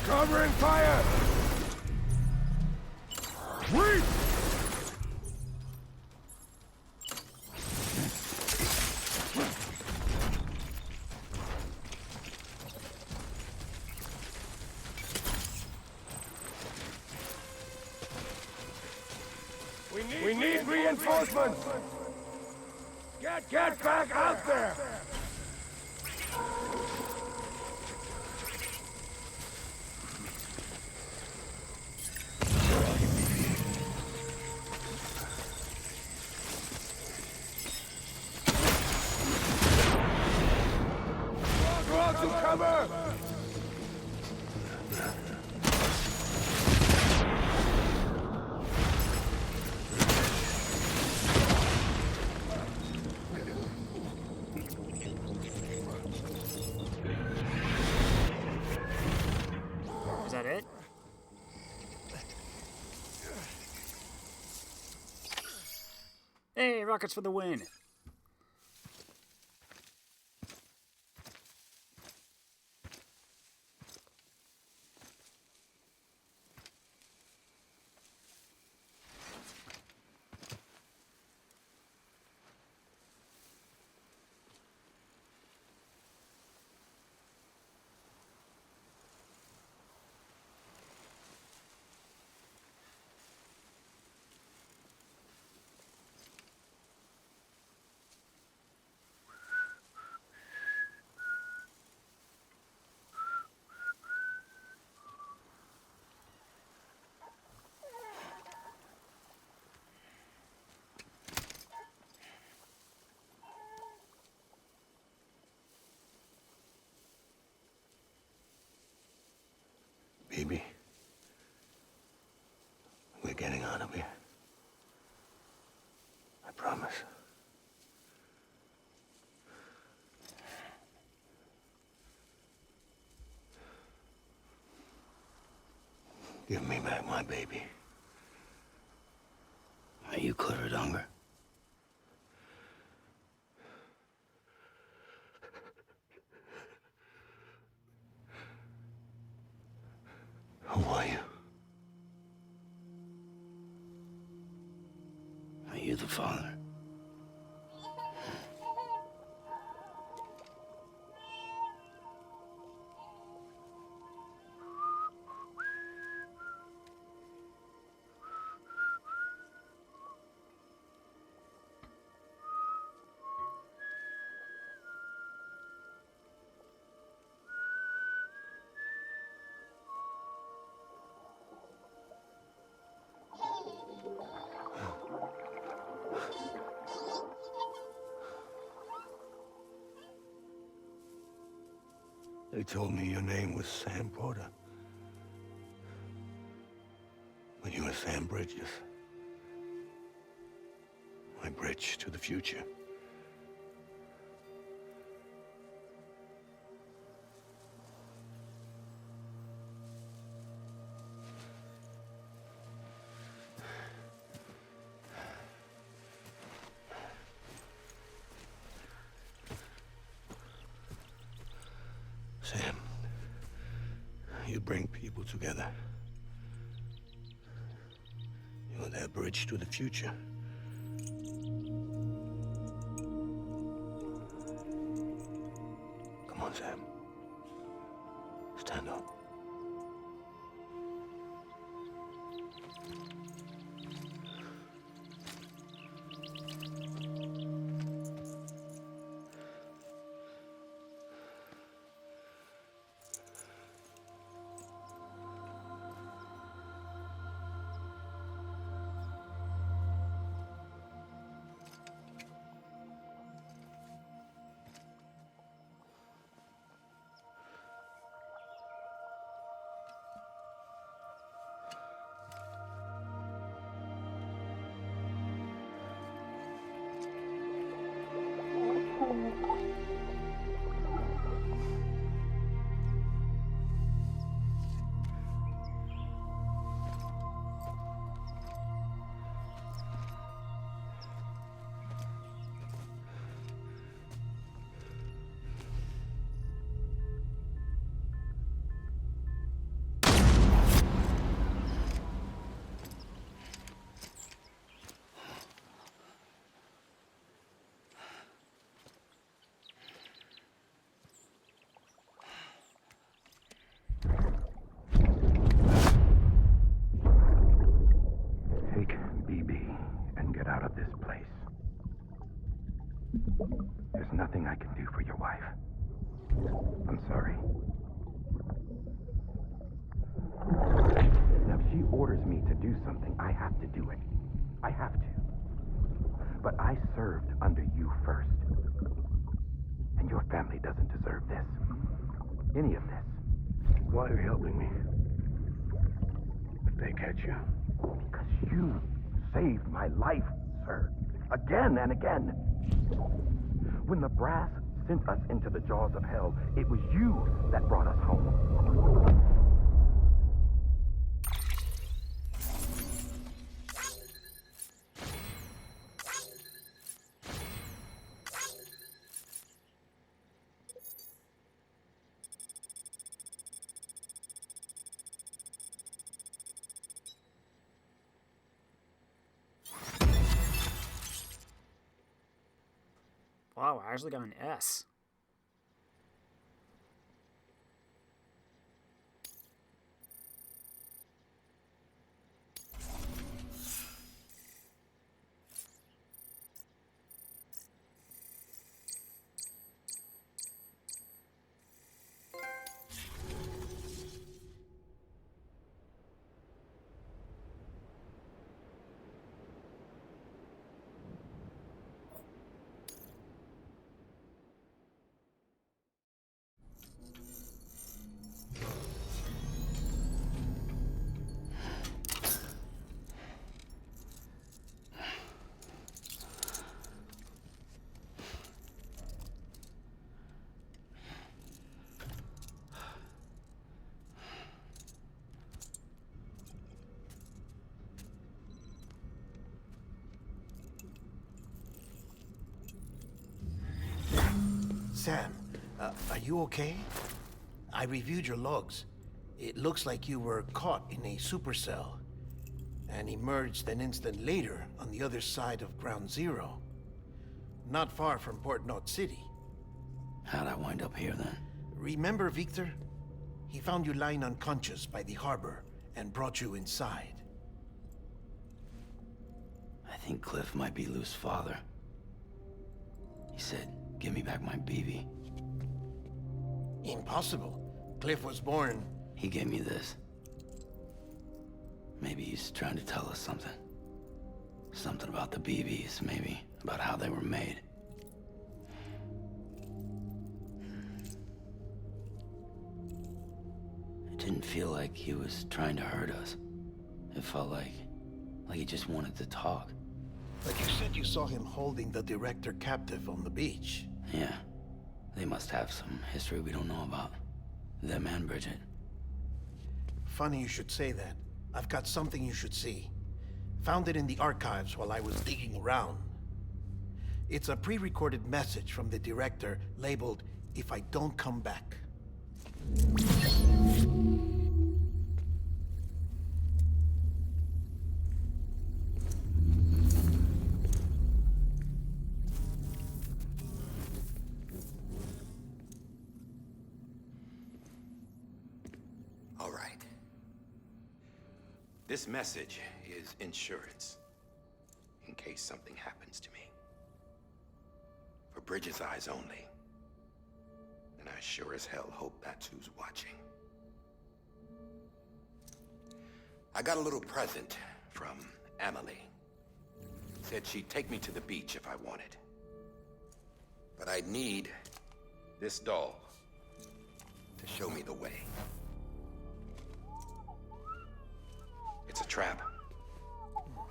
Covering fire! Wait! We need reinforcements! Get back out there! Draw to cover! Is that it? Hey, rockets for the win. Baby, we're getting out of here. I promise. Give me back my baby. Are you cleared, Unger? Who are you? the father. They told me your name was Sam Porter. But you were Sam Bridges. My bridge to the future. Sam, you bring people together. You're their bridge to the future. Come on, Sam. Stand up. Take BB and get out of this place. There's nothing I can do for your wife. I'm sorry. Now, if she orders me to do something, I have to do it. I have to. But I served under you first. And your family doesn't deserve this. Any of this. Why are you helping me? If they catch you. Because you saved my life, sir. Again and again. When the brass sent us into the jaws of hell, it was you that brought us home. Wow, I actually got an S. Sam, are you okay? I reviewed your logs. It looks like you were caught in a supercell. and emerged an instant later on the other side of Ground Zero. Not far from Port Knot City. How'd I wind up here then? Remember Victor? He found you lying unconscious by the harbor and brought you inside. I think Cliff might be Lou's father. He said, give me back my BB. Impossible. Cliff was born... He gave me this. Maybe he's trying to tell us something. Something about the BBs, maybe. About how they were made. It didn't feel like he was trying to hurt us. It felt like he just wanted to talk. But you said you saw him holding the director captive on the beach. Yeah. They must have some history we don't know about. Them and Bridget. Funny you should say that. I've got something you should see. Found it in the archives while I was digging around. It's a pre-recorded message from the director labeled, "If I don't come back." All right. This message is insurance, in case something happens to me. For Bridget's eyes only. And I sure as hell hope that's who's watching. I got a little present from Emily. Said she'd take me to the beach if I wanted. But I'd need this doll to show me the way. It's a trap.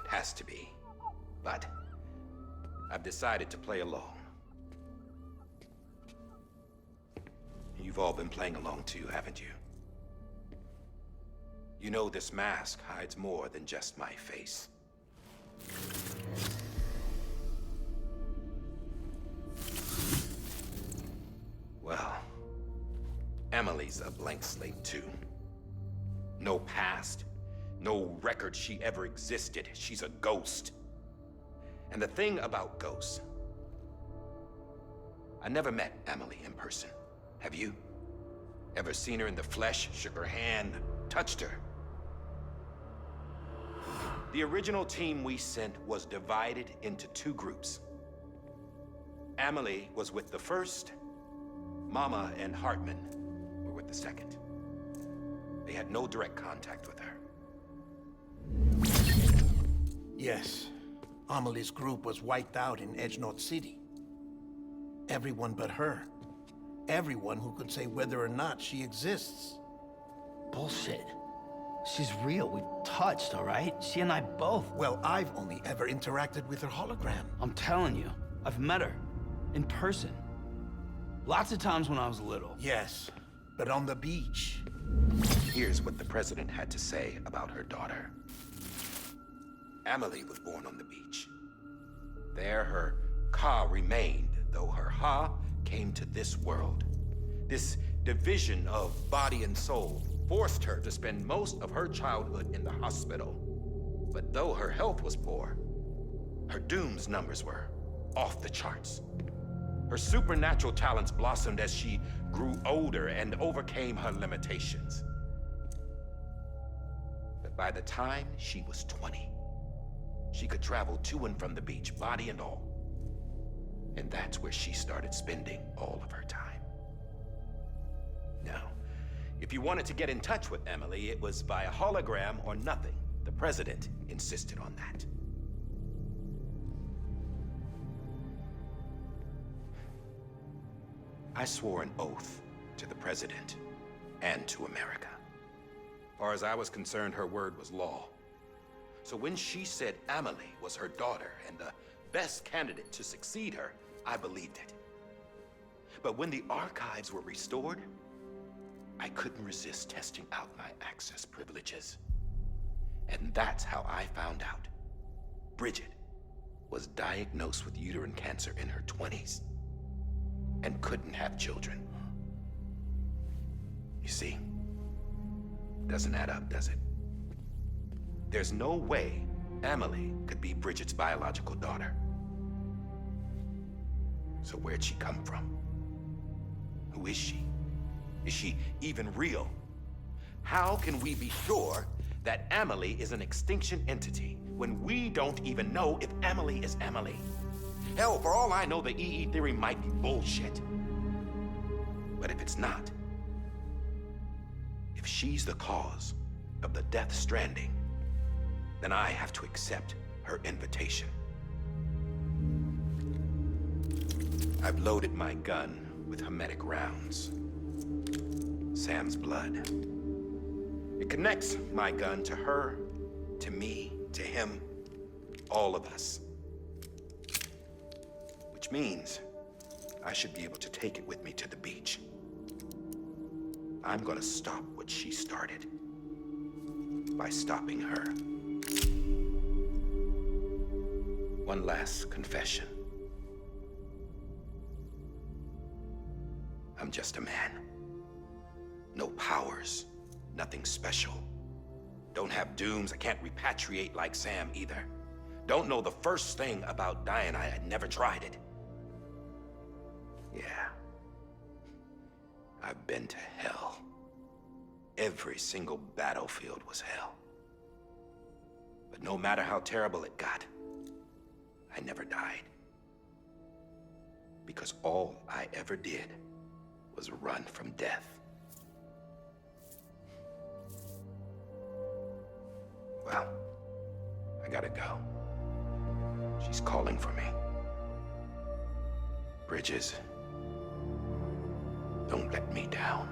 It has to be. But I've decided to play along. You've all been playing along too, haven't you? You know this mask hides more than just my face. Well, Emily's a blank slate too. No past. No record she ever existed. She's a ghost. And the thing about ghosts, I never met Emily in person. Have you? Ever seen her in the flesh, shook her hand, touched her? The original team we sent was divided into two groups. Emily was with the first. Mama and Hartman were with the second. They had no direct contact with her. Yes. Amelie's group was wiped out in Edge Knot City. Everyone but her. Everyone who could say whether or not she exists. Bullshit. She's real. We've touched, all right? She and I both. Well, I've only ever interacted with her hologram. I'm telling you, I've met her. In person. Lots of times when I was little. Yes, but on the beach. Here's what the president had to say about her daughter. Emily was born on the beach. There her Ka remained, though her Ha came to this world. This division of body and soul forced her to spend most of her childhood in the hospital. But though her health was poor, her Doom's numbers were off the charts. Her supernatural talents blossomed as she grew older and overcame her limitations. But by the time she was 20, she could travel to and from the beach, body and all. And that's where she started spending all of her time. Now, if you wanted to get in touch with Emily, it was via hologram or nothing. The president insisted on that. I swore an oath to the president and to America. As far as I was concerned, her word was law. So when she said Emily was her daughter and the best candidate to succeed her, I believed it. But when the archives were restored, I couldn't resist testing out my access privileges. And that's how I found out Bridget was diagnosed with uterine cancer in her 20s and couldn't have children. You see, doesn't add up, does it? There's no way Amelie could be Bridget's biological daughter. So where'd she come from? Who is she? Is she even real? How can we be sure that Amelie is an extinction entity when we don't even know if Amelie is Amelie? Hell, for all I know, the EE theory might be bullshit. But if it's not, if she's the cause of the death stranding, then I have to accept her invitation. I've loaded my gun with hermetic rounds. Sam's blood. It connects my gun to her, to me, to him, all of us. Which means I should be able to take it with me to the beach. I'm gonna stop what she started by stopping her. One last confession. I'm just a man. No powers, nothing special. Don't have dooms, I can't repatriate like Sam either. Don't know the first thing about dying, I had never tried it. Yeah. I've been to hell. Every single battlefield was hell. But no matter how terrible it got, I never died. Because all I ever did was run from death. Well, I gotta go. She's calling for me. Bridges, don't let me down.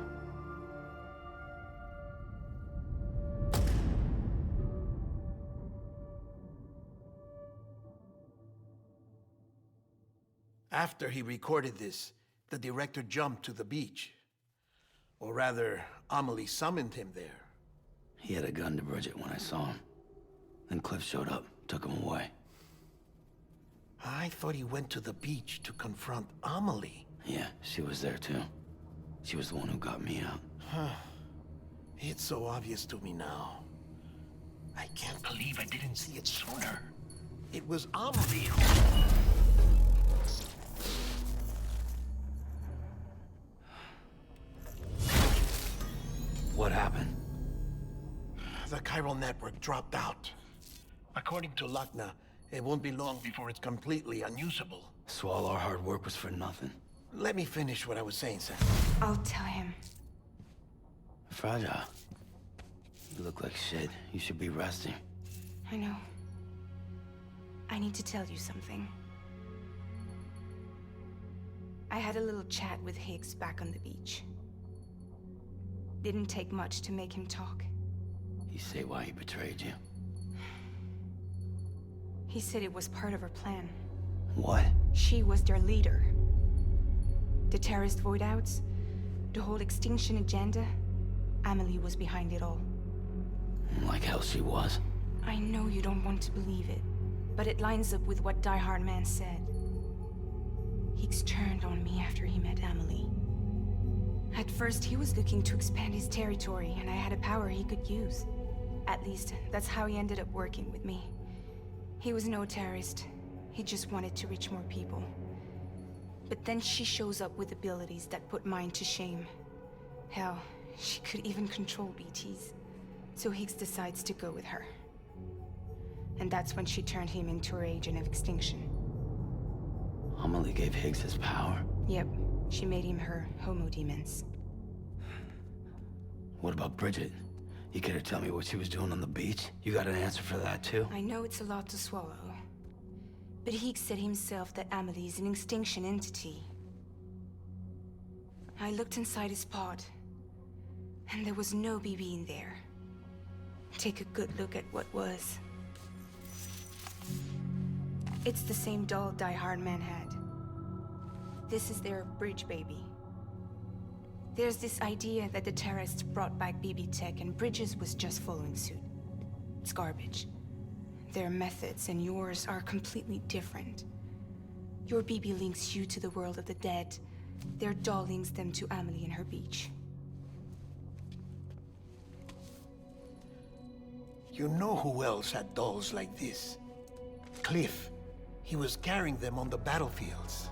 After he recorded this, the director jumped to the beach. Or rather, Amelie summoned him there. He had a gun to Bridget when I saw him. Then Cliff showed up, took him away. I thought he went to the beach to confront Amelie. Yeah, she was there too. She was the one who got me out. It's so obvious to me now. I can't believe I didn't see it sooner. It was Amelie who... What happened? The chiral network dropped out. According to Lakna, it won't be long before it's completely unusable. So all our hard work was for nothing. Let me finish what I was saying, Sam. I'll tell him. Fragile. You look like shit. You should be resting. I know. I need to tell you something. I had a little chat with Higgs back on the beach. Didn't take much to make him talk. You say why he betrayed you? He said it was part of her plan. What? She was their leader. The terrorist void-outs, the whole extinction agenda, Amelie was behind it all. Like hell she was. I know you don't want to believe it, but it lines up with what Die Hard Man said. Higgs turned on me after he met Amelie. At first, he was looking to expand his territory, and I had a power he could use. At least, that's how he ended up working with me. He was no terrorist. He just wanted to reach more people. But then she shows up with abilities that put mine to shame. Hell, she could even control BTs. So Higgs decides to go with her. And that's when she turned him into her agent of extinction. Amelie gave Higgs his power? Yep. She made him her homo demons. What about Bridget? You care to tell me what she was doing on the beach? You got an answer for that too? I know it's a lot to swallow. But Higgs said himself that Amelie is an extinction entity. I looked inside his pod, and there was no BB in there. Take a good look at what was. It's the same doll Die Hard Man had. This is their bridge baby. There's this idea that the terrorists brought back BB tech and Bridges was just following suit. It's garbage. Their methods and yours are completely different. Your BB links you to the world of the dead. Their doll links them to Amelie and her beach. You know who else had dolls like this? Cliff. He was carrying them on the battlefields.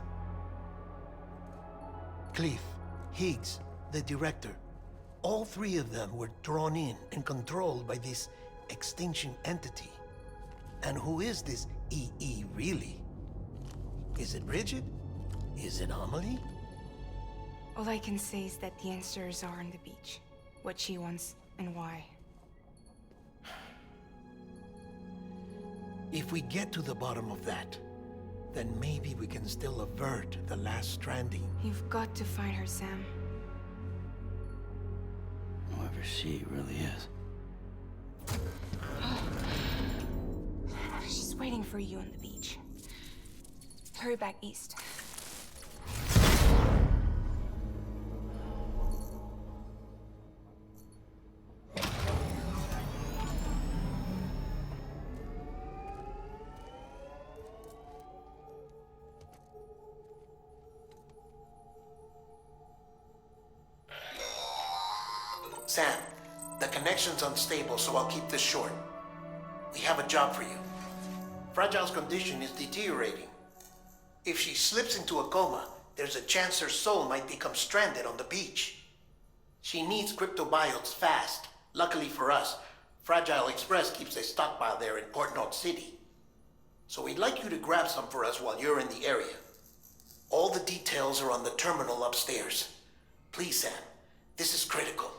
Cliff, Higgs, the director. All three of them were drawn in and controlled by this extinction entity. And who is this EE really? Is it Bridget? Is it Amelie? All I can say is that the answers are on the beach. What she wants and why. If we get to the bottom of that, then maybe we can still avert the last stranding. You've got to find her, Sam. Whoever she really is. She's waiting for you on the beach. Hurry back east. Sam, the connection's unstable, so I'll keep this short. We have a job for you. Fragile's condition is deteriorating. If she slips into a coma, there's a chance her soul might become stranded on the beach. She needs cryptobiotes fast. Luckily for us, Fragile Express keeps a stockpile there in Port North City. So we'd like you to grab some for us while you're in the area. All the details are on the terminal upstairs. Please, Sam, this is critical.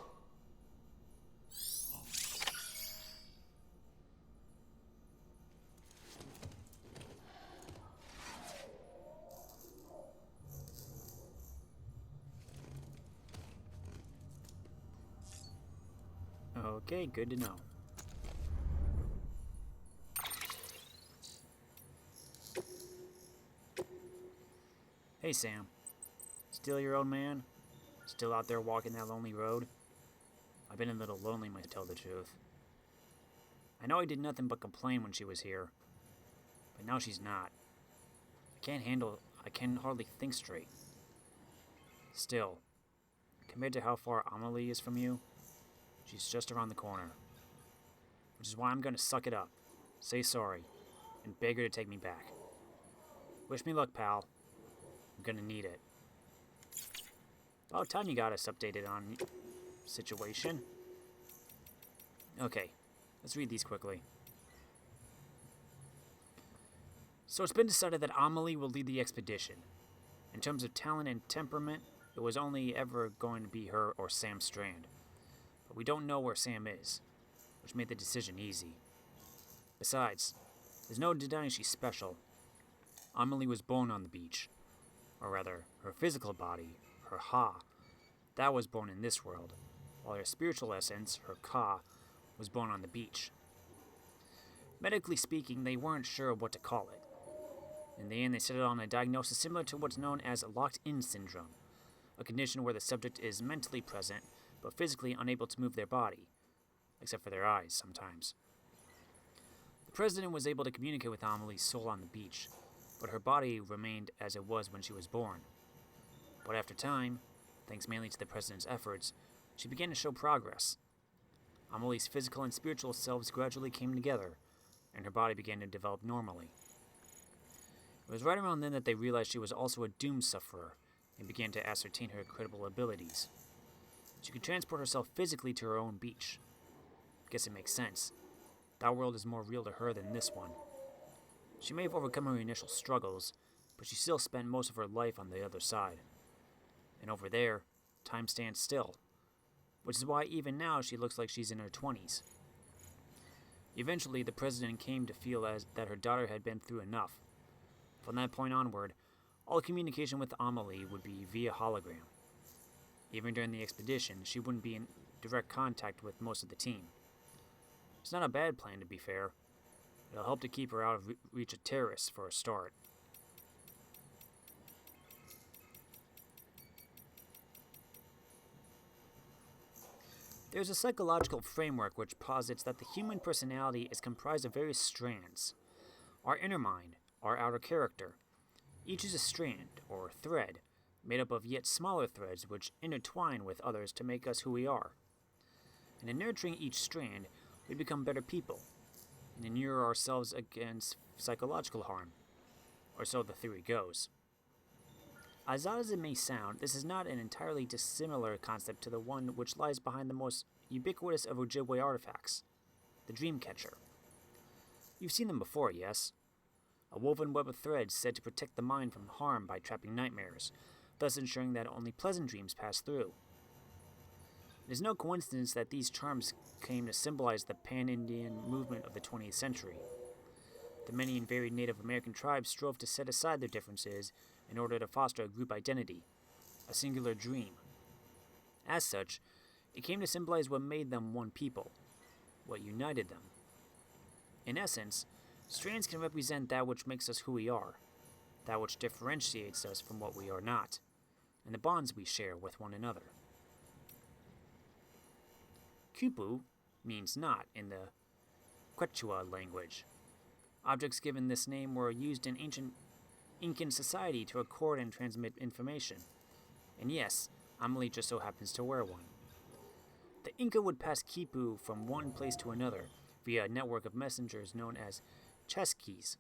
Okay, good to know. Hey, Sam. Still your old man? Still out there walking that lonely road? I've been a little lonely, to tell the truth. I know I did nothing but complain when she was here, but now she's not. I can hardly think straight. Still, compared to how far Amelie is from you, she's just around the corner. Which is why I'm gonna suck it up, say sorry, and beg her to take me back. Wish me luck, pal. I'm gonna need it. About time you got us updated on situation. Okay, let's read these quickly. So it's been decided that Amelie will lead the expedition. In terms of talent and temperament, it was only ever going to be her or Sam Strand. But we don't know where Sam is, which made the decision easy. Besides, there's no denying she's special. Amelie was born on the beach. Or rather, her physical body, her Ha, that was born in this world, while her spiritual essence, her Ka, was born on the beach. Medically speaking, they weren't sure what to call it. In the end, they settled on a diagnosis similar to what's known as locked-in syndrome, a condition where the subject is mentally present, but physically unable to move their body, except for their eyes sometimes. The president was able to communicate with Amelie's soul on the beach, but her body remained as it was when she was born. But after time, thanks mainly to the president's efforts, she began to show progress. Amelie's physical and spiritual selves gradually came together, and her body began to develop normally. It was right around then that they realized she was also a doom sufferer, and began to ascertain her incredible abilities. She could transport herself physically to her own beach. Guess it makes sense. That world is more real to her than this one. She may have overcome her initial struggles, but she still spent most of her life on the other side. And over there, time stands still, which is why even now she looks like she's in her 20s. Eventually, the president came to feel that her daughter had been through enough. From that point onward, all communication with Amelie would be via hologram. Even during the expedition, she wouldn't be in direct contact with most of the team. It's not a bad plan, to be fair. It'll help to keep her out of reach of terrorists for a start. There's a psychological framework which posits that the human personality is comprised of various strands. Our inner mind, our outer character. Each is a strand, or thread, made up of yet smaller threads which intertwine with others to make us who we are. And in nurturing each strand, we'd become better people and inure ourselves against psychological harm. Or so the theory goes. As odd as it may sound, this is not an entirely dissimilar concept to the one which lies behind the most ubiquitous of Ojibwe artifacts, the Dreamcatcher. You've seen them before, yes? A woven web of threads said to protect the mind from harm by trapping nightmares, thus ensuring that only pleasant dreams pass through. It is no coincidence that these charms came to symbolize the pan-Indian movement of the 20th century. The many and varied Native American tribes strove to set aside their differences in order to foster a group identity, a singular dream. As such, it came to symbolize what made them one people, what united them. In essence, strands can represent that which makes us who we are, that which differentiates us from what we are not, and the bonds we share with one another. Kupu means not in the Quechua language. Objects given this name were used in ancient Incan society to record and transmit information. And yes, Amelie just so happens to wear one. The Inca would pass Kipu from one place to another via a network of messengers known as chesquis.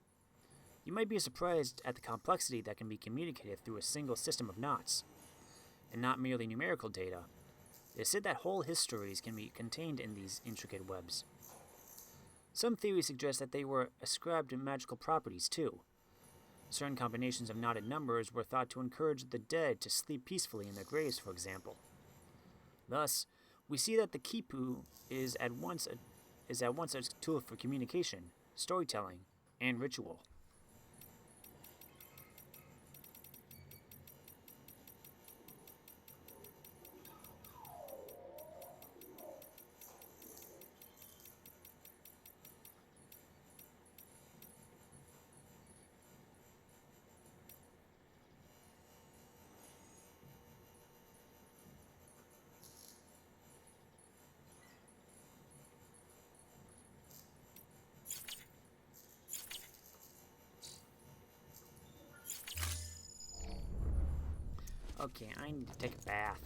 You might be surprised at the complexity that can be communicated through a single system of knots, and not merely numerical data. It is said that whole histories can be contained in these intricate webs. Some theories suggest that they were ascribed to magical properties too. Certain combinations of knotted numbers were thought to encourage the dead to sleep peacefully in their graves, for example. Thus, we see that the Kipu is at once a tool for communication, storytelling, and ritual. Okay, I need to take a bath.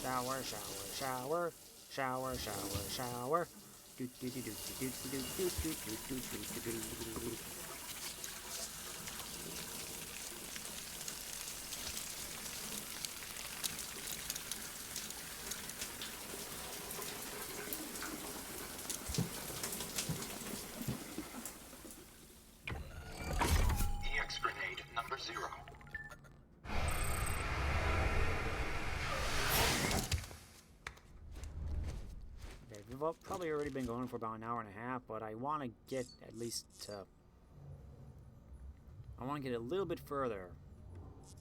Shower, shower, shower, shower, shower, shower. Do do do do do do do do do do do do do. EX grenade number 0. Okay, we've probably already been going for about an hour and a half, but I want to get at least I want to get a little bit further,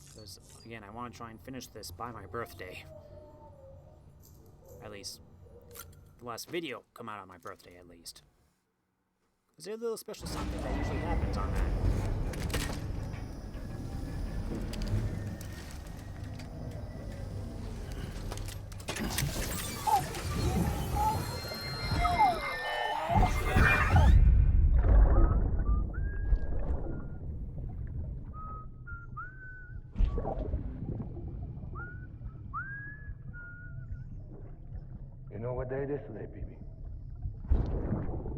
because again, I want to try and finish this by my birthday. At least the last video come out on my birthday, at least. Is there a little special something that usually happens on that? You know what day it is today, BB?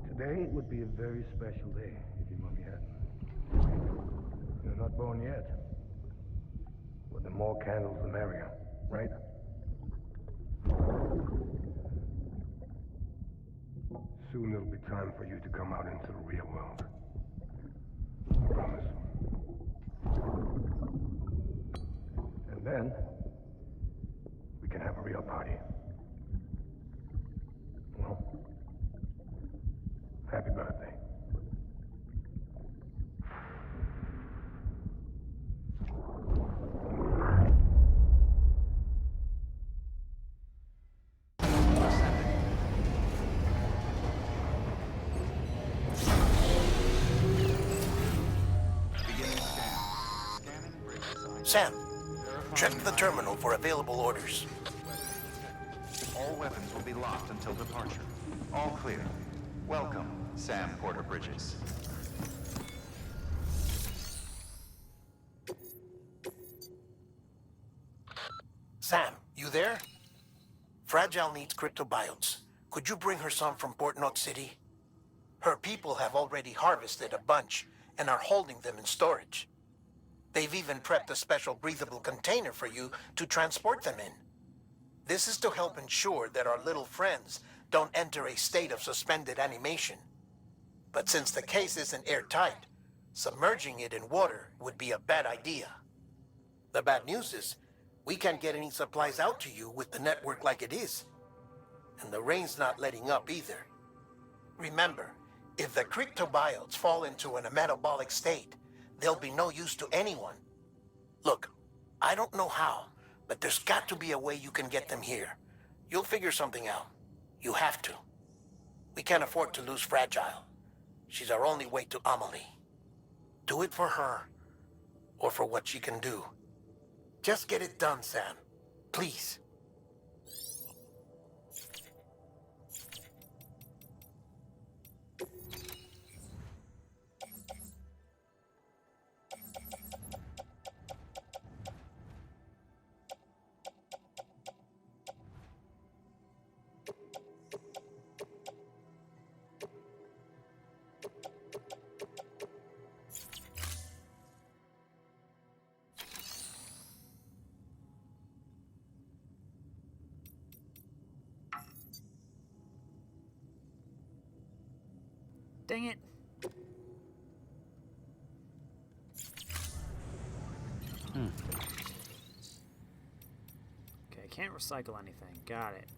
Today would be a very special day if your mommy hadn't. You're not born yet. But the more candles, the merrier, right? Soon it'll be time for you to come out into the real world. Promise. And then, we can have a real party. Well, happy birthday. Beginning scan. Scanning bridges ID. Sam, check Verifying the ID. terminal for available orders. All weapons will be locked until departure. All clear. Welcome, Sam Porter Bridges. Sam, you there? Fragile needs cryptobiotes. Could you bring her some from Port Knot City? Her people have already harvested a bunch and are holding them in storage. They've even prepped a special breathable container for you to transport them in. This is to help ensure that our little friends don't enter a state of suspended animation. But since the case isn't airtight, submerging it in water would be a bad idea. The bad news is, we can't get any supplies out to you with the network like it is. And the rain's not letting up either. Remember, if the cryptobiotes fall into an metabolic state, they'll be no use to anyone. Look, I don't know how, but there's got to be a way you can get them here. You'll figure something out. You have to. We can't afford to lose Fragile. She's our only way to Amelie. Do it for her, or for what she can do. Just get it done, Sam. Please. Dang it. Okay, I can't recycle anything. Got it.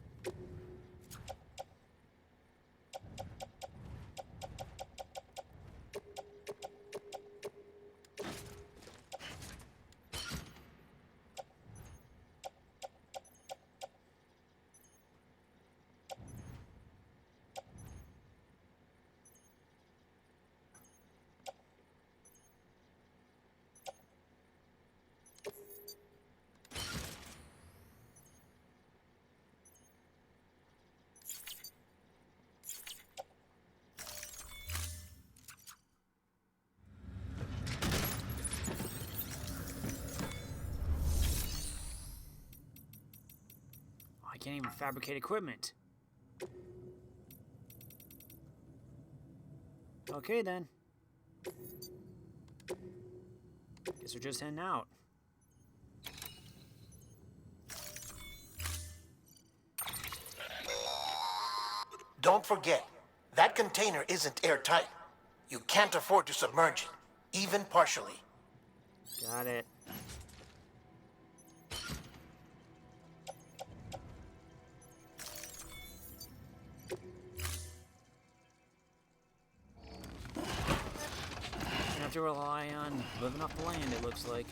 I can't even fabricate equipment. Okay then. Guess we're just heading out. Don't forget, that container isn't airtight. You can't afford to submerge it, even partially. Got it. Have to rely on living off the land, it looks like.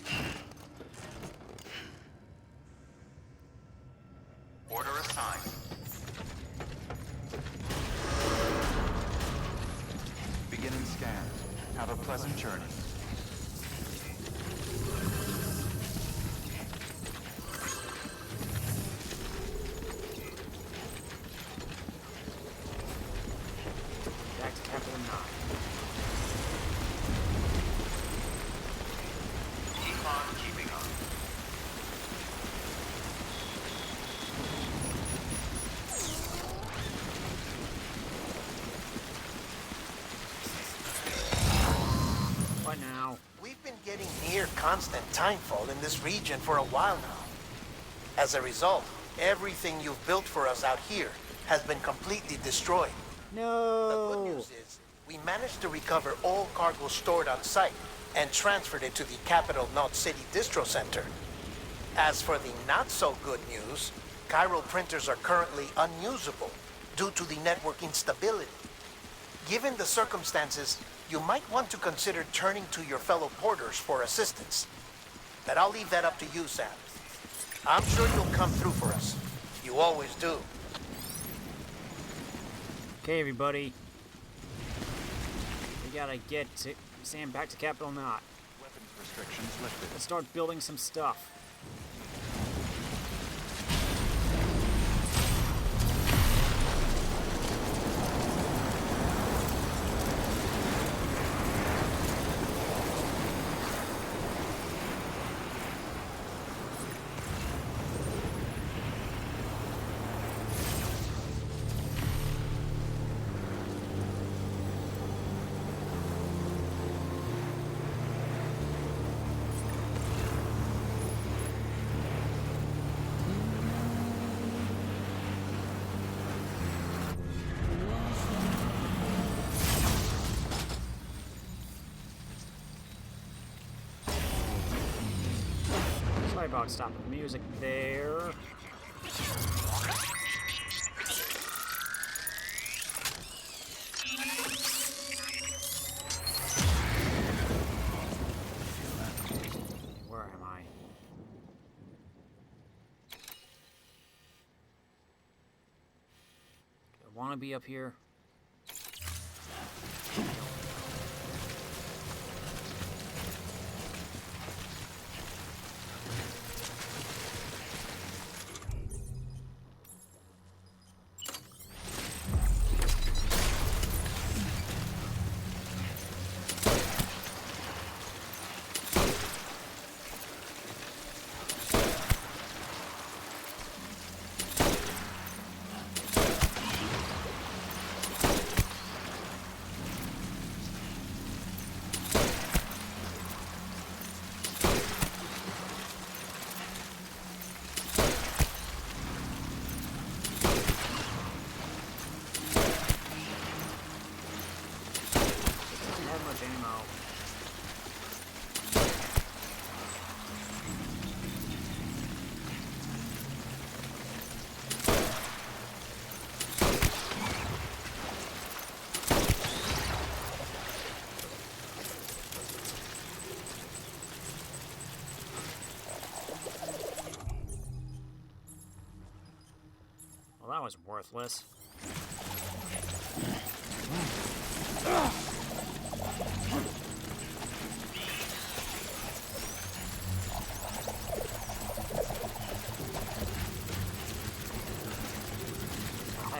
Order assigned. Beginning scan. Have a pleasant journey. Back to Capital Knot. Keep on keeping up. What now? We've been getting near constant timefall in this region for a while now. As a result, everything you've built for us out here has been completely destroyed. The good No! news is, we managed to recover all cargo stored on site and transferred it to the Capital Knot City Distro Center. As for the not-so-good news, chiral printers are currently unusable due to the network instability. Given the circumstances, you might want to consider turning to your fellow porters for assistance. But I'll leave that up to you, Sam. I'm sure you'll come through for us. You always do. Okay, everybody. We gotta get Sam back to Capital Knot. Weapons restrictions lifted. Let's start building some stuff. Sorry about stopping the music there. Where am I? Do I want to be up here? Ammo. Well, that was worthless.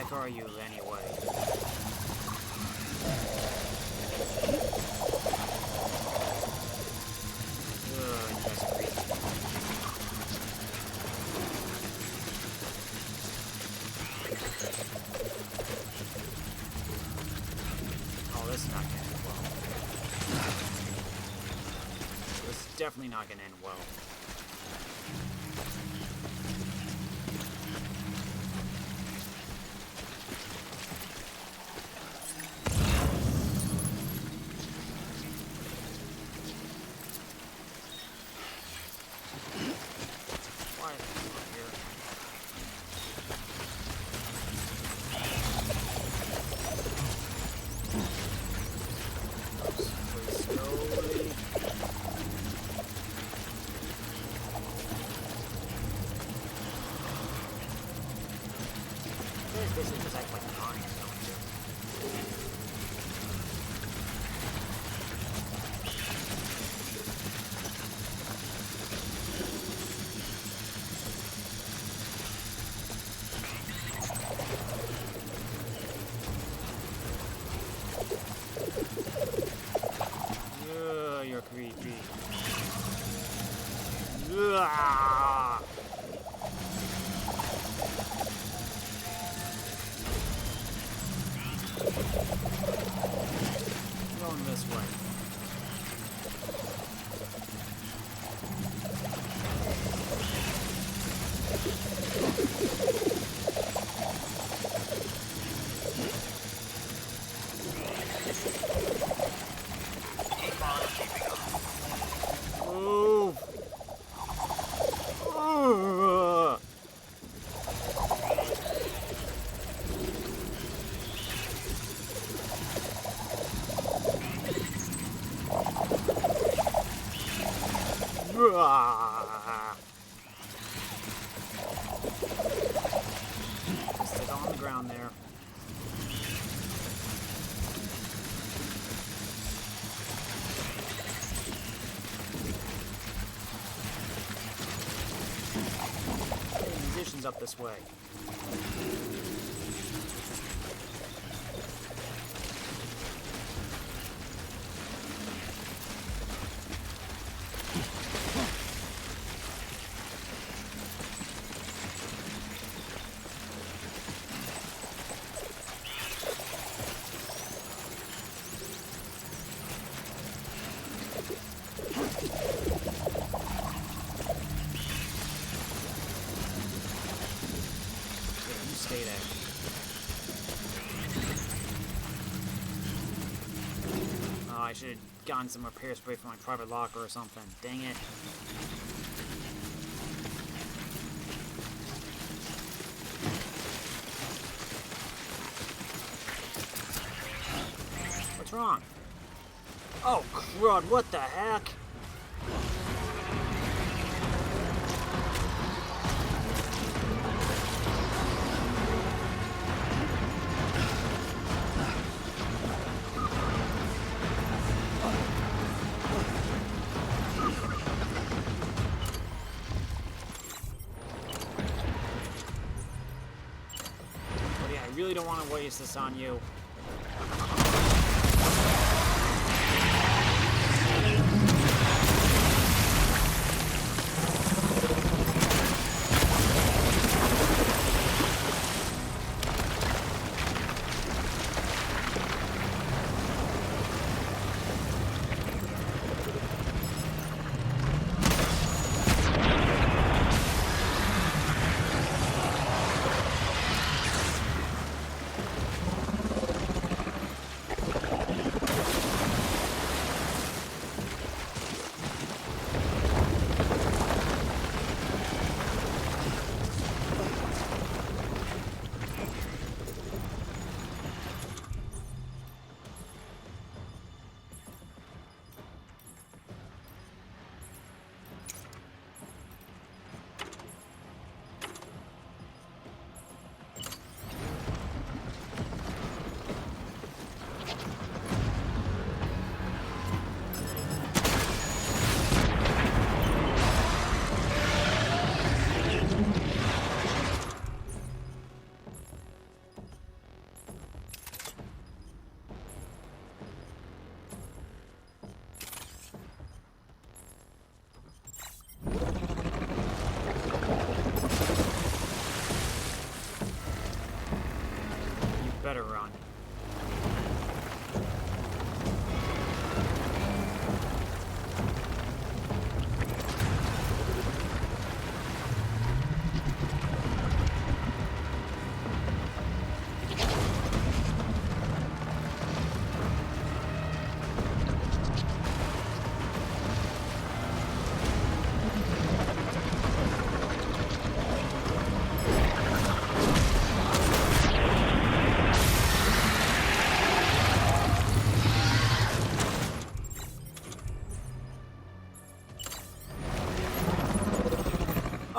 What are you anyway? Ugh, you guys are crazy. Oh, this is not gonna end well. This is definitely not gonna end well. Basically just act like an audience, don't you? Ugh, you're creepy. Ugh. Going this way. Move. Sit on the ground there. Hey, musicians up this way. Stay there. Oh, I should have gotten some repair spray from my private locker or something. Dang it. wrong? Oh, crud, what the heck? But yeah, I really don't want to waste this on you. Better run.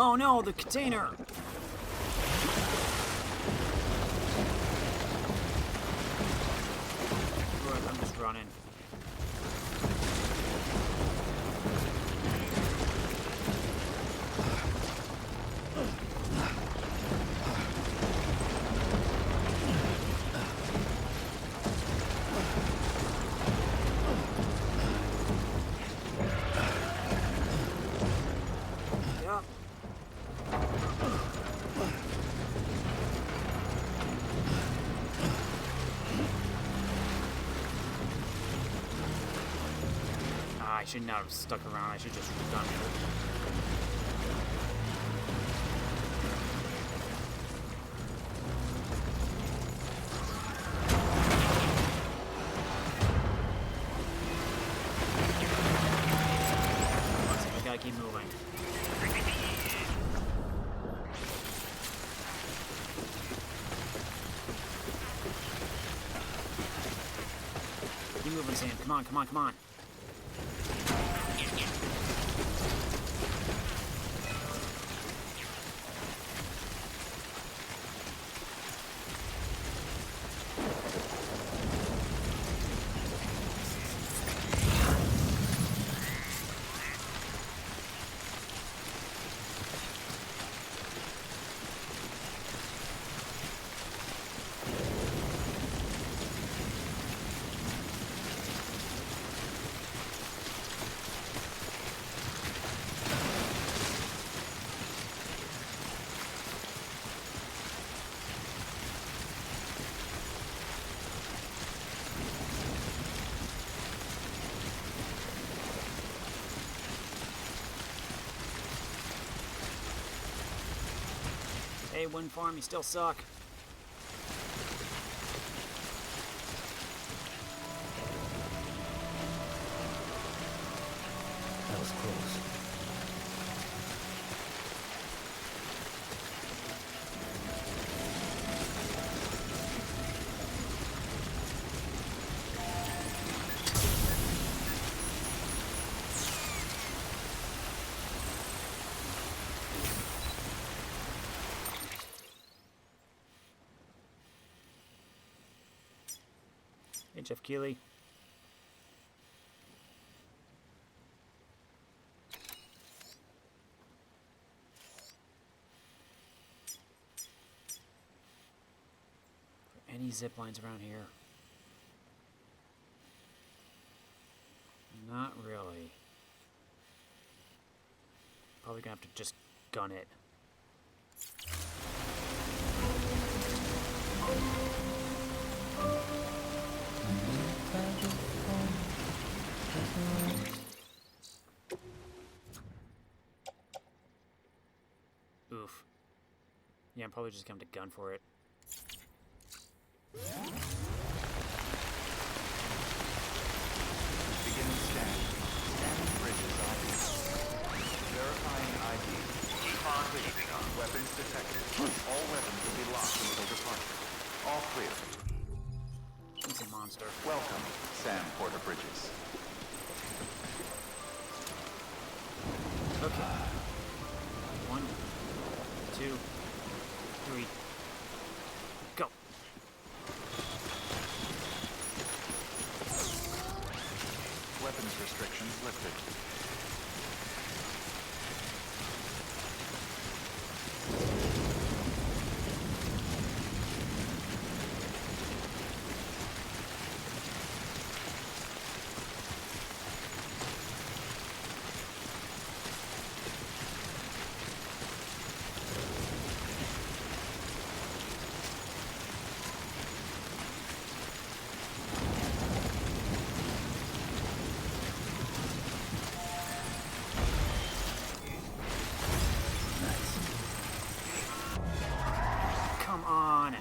Oh no, the container! Good, I'm just running. Yep. I should not have stuck around. I should just done it. We gotta keep moving. Keep moving, Sam. Come on, come on, come on. Hey, Wind Farm, you still suck. That was close. Jeff Keighley. Any zip lines around here? Not really. Probably gonna have to just gun it. Oof. Yeah, I'm probably just gonna have to gun for it. Beginning scan. Scanning bridges ID. Verifying ID. Keep on keeping on. Weapons detected. All weapons will be locked until departure. All clear. It's a monster. Welcome, Sam Porter Bridges. Okay. 1, 2, 3. Go. Weapons restrictions lifted. Come on.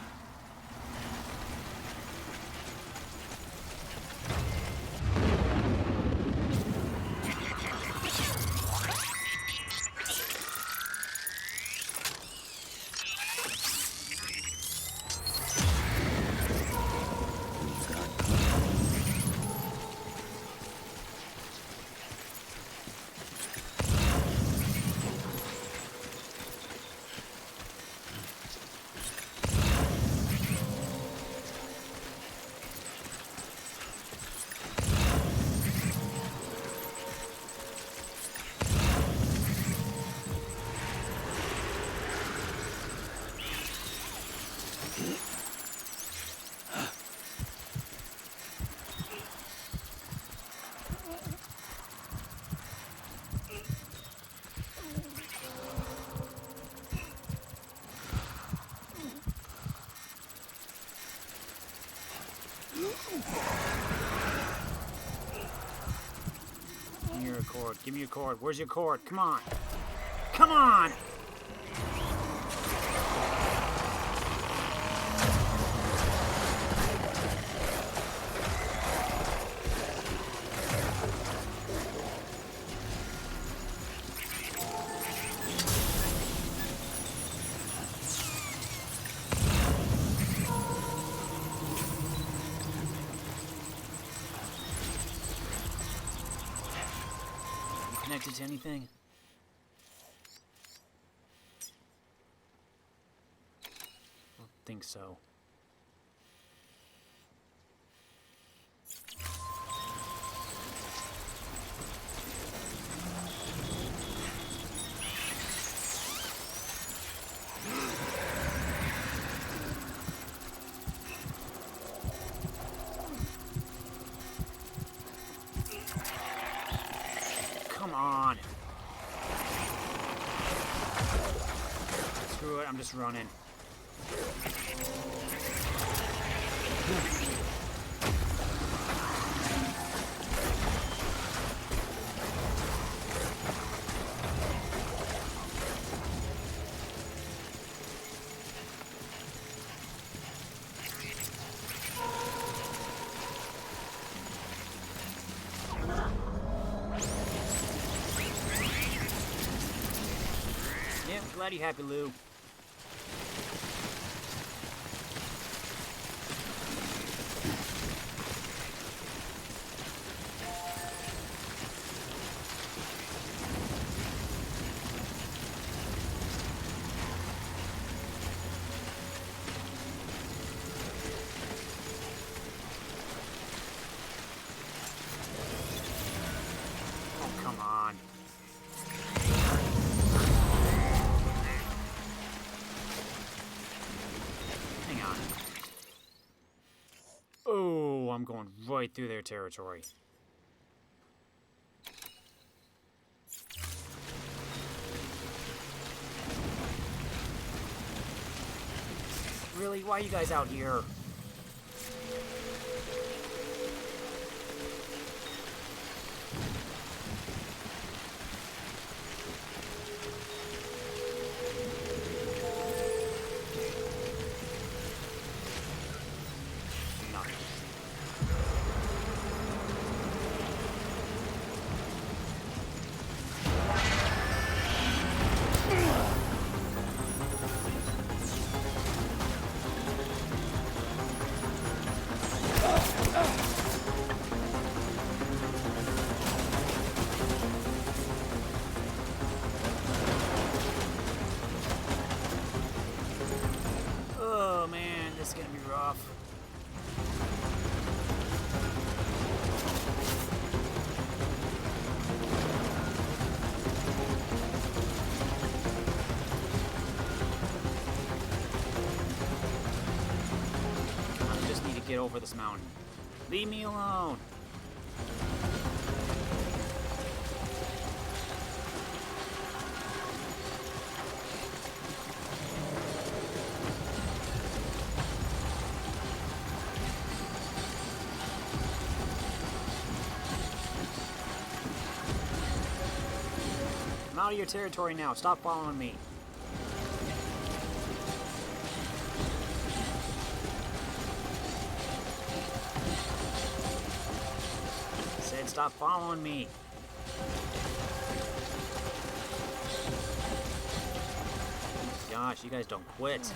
Give me your cord. Give me your cord. Where's your cord? Come on. Come on! Connected to anything? I don't think so. Come on. Screw it, I'm just running. Yeah, I'm glad you're happy, Lou. going right through their territory. Really? Why are you guys out here? Oh man, this is gonna be rough. I just need to get over this mountain. Leave me alone. I'm out of your territory now. Stop following me. I said stop following me. Gosh, you guys don't quit.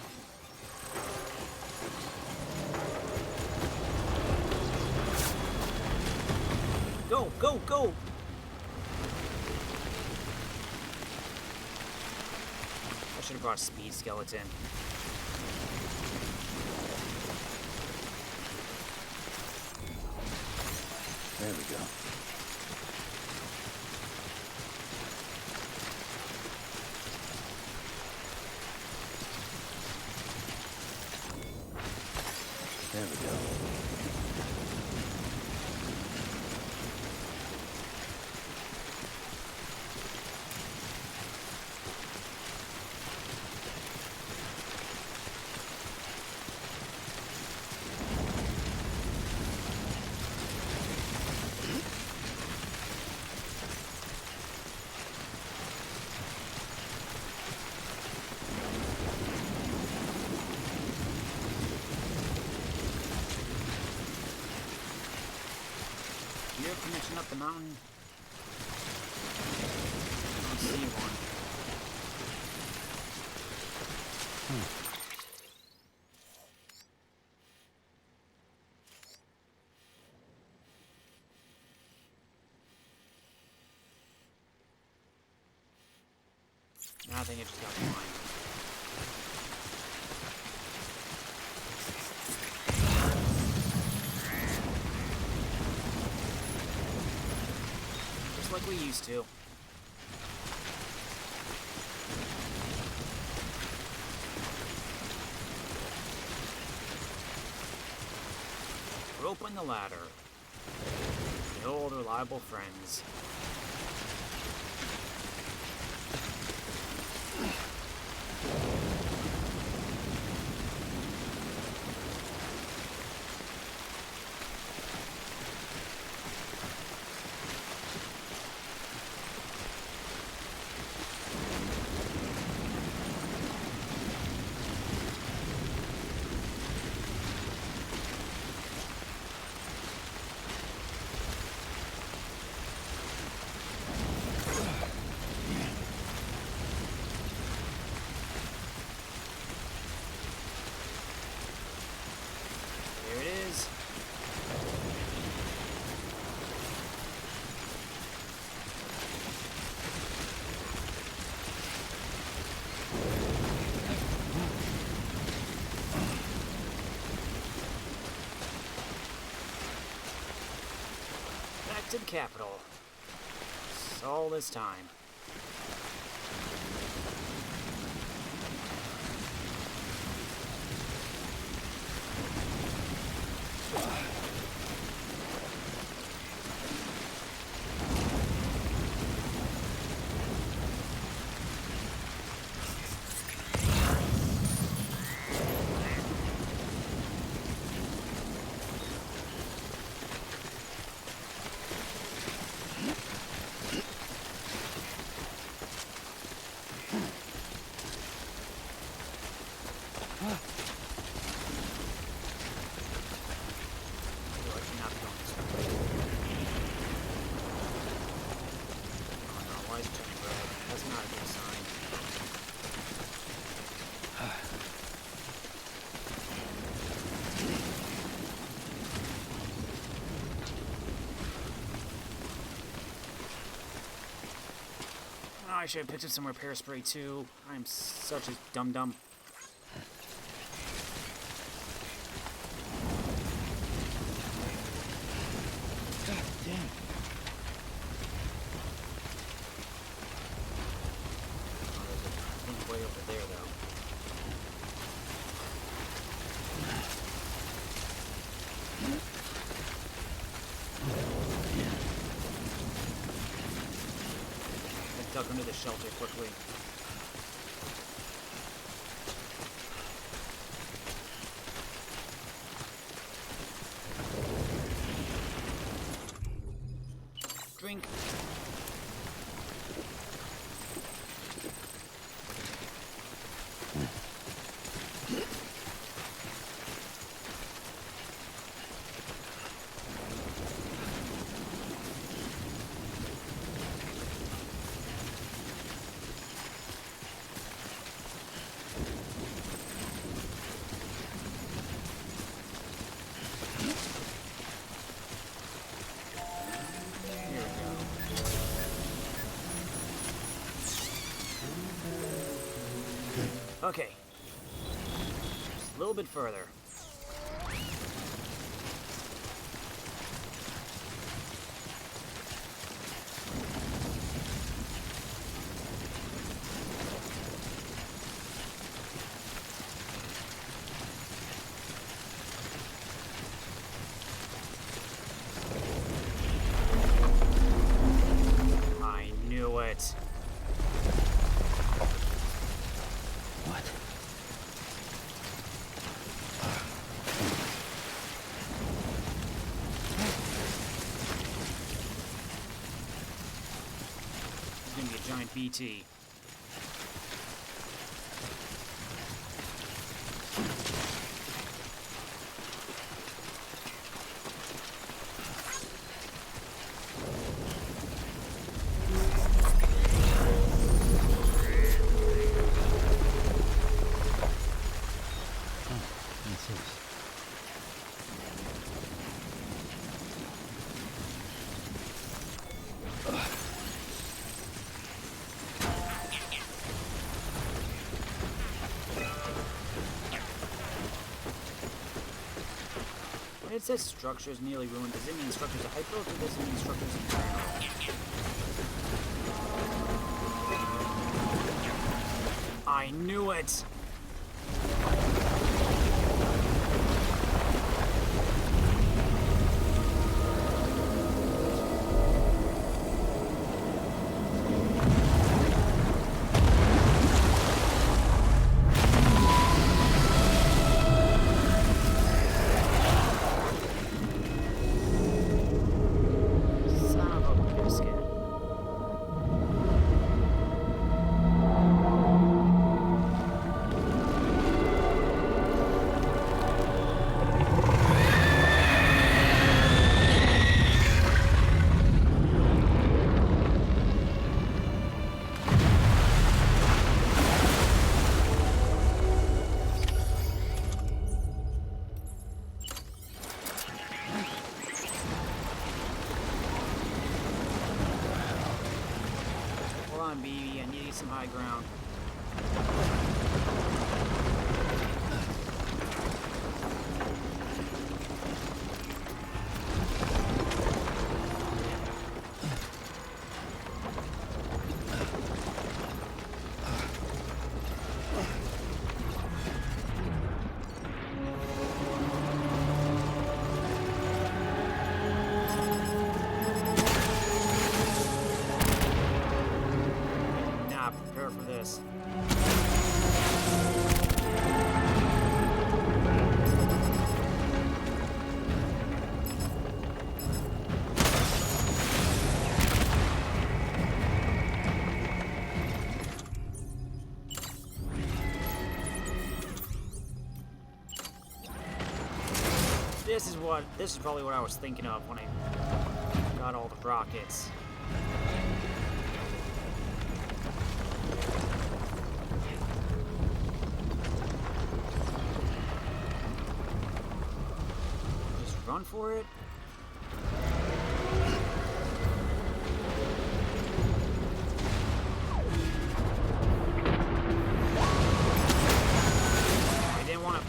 Go, go, go! I should have brought a speed skeleton. There we go. There we go. You're connection up the mountain. I don't see one. I think it just got blind. Just like we used to. Rope and the ladder. The old reliable friends. There it is. Back to the capital. All this time. Not a good sign. Oh, I should have picked up some repair spray too. I'm such a dum-dum. God damn. Way over there, though. I duck under the shelter quickly. Drink. Okay. Just a little bit further. I knew it. What? It's gonna be a giant BT. What's this? When it says structures nearly ruined, does it mean structures are hyper or does it mean structures in general? I knew it! Son of a biscuit. Hold on, baby. I need to get some high ground. Nah, prepare for this. This is probably what I was thinking of when I got all the rockets. Just run for it. I didn't want to.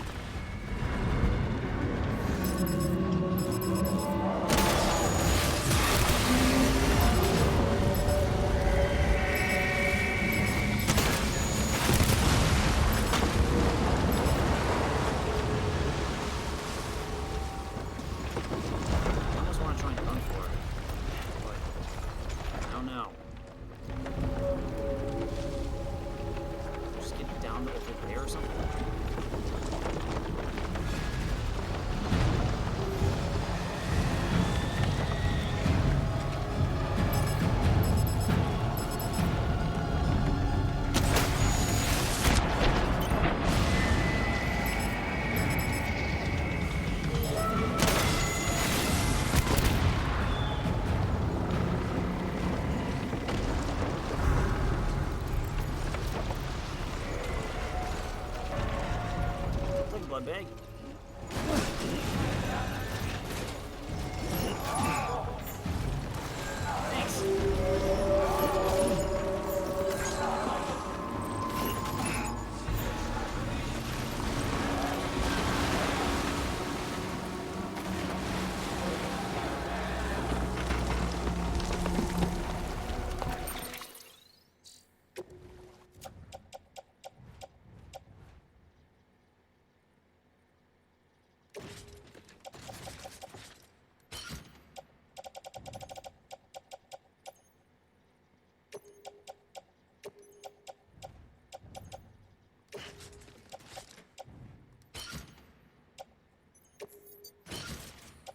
I almost want to try and run for it, but I don't know. Just get down to over there or something. Like blood bag. Thanks.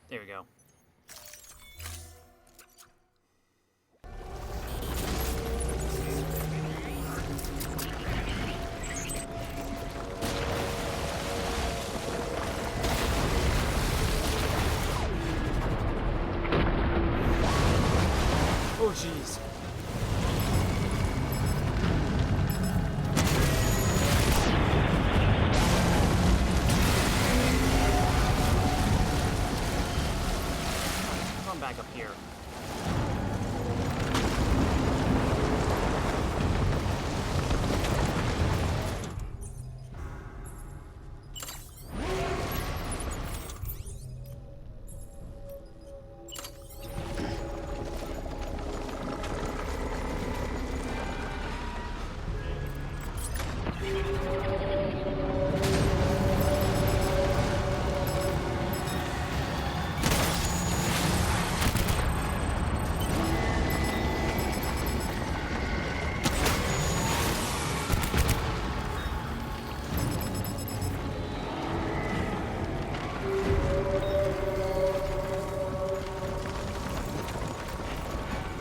There we go. Oh, jeez. Come back up here.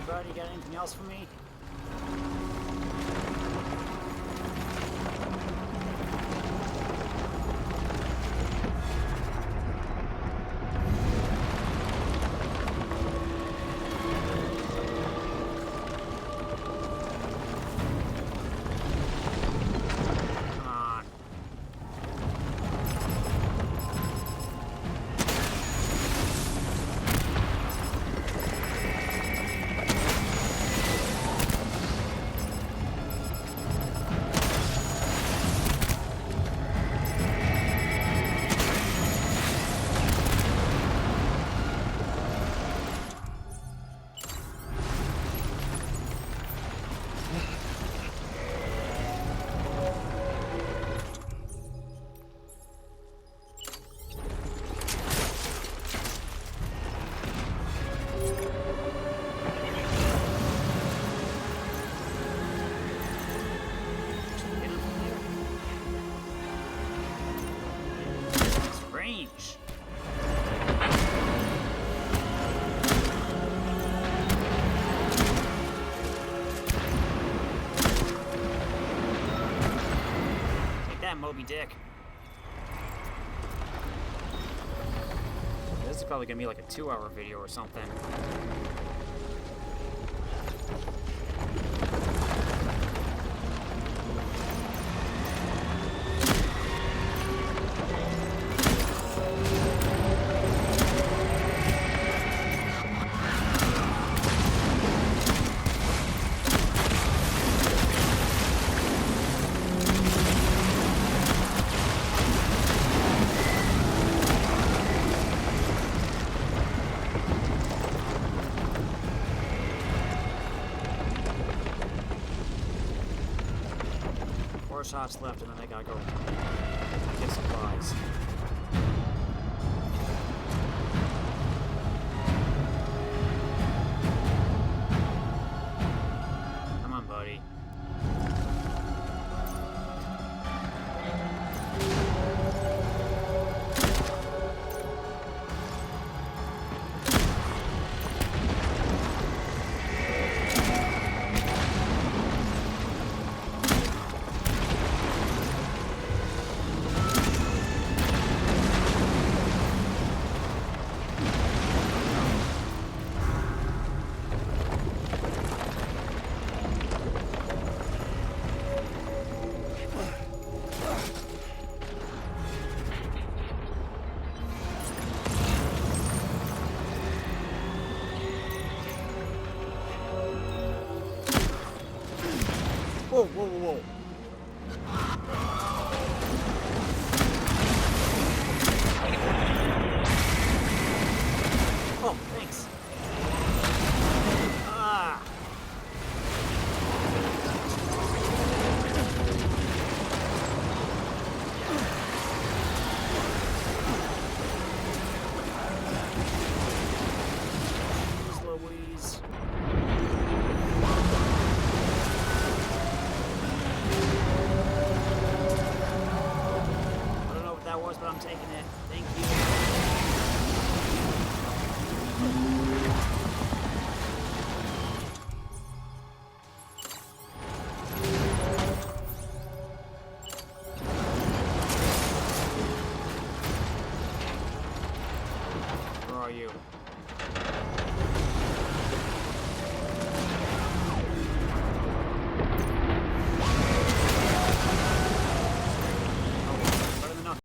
Anybody got anything else for me? Come on. Range. Take that, Moby Dick. This is probably gonna be like a 2-hour video or something. 4 shots left, and then I gotta go get supplies. Come on, buddy. Whoa, whoa, whoa, whoa. Oh, thanks. Ah. Jeez Louise. I don't know what that was, but I'm taking it. Thank you. Where are you? Better than nothing.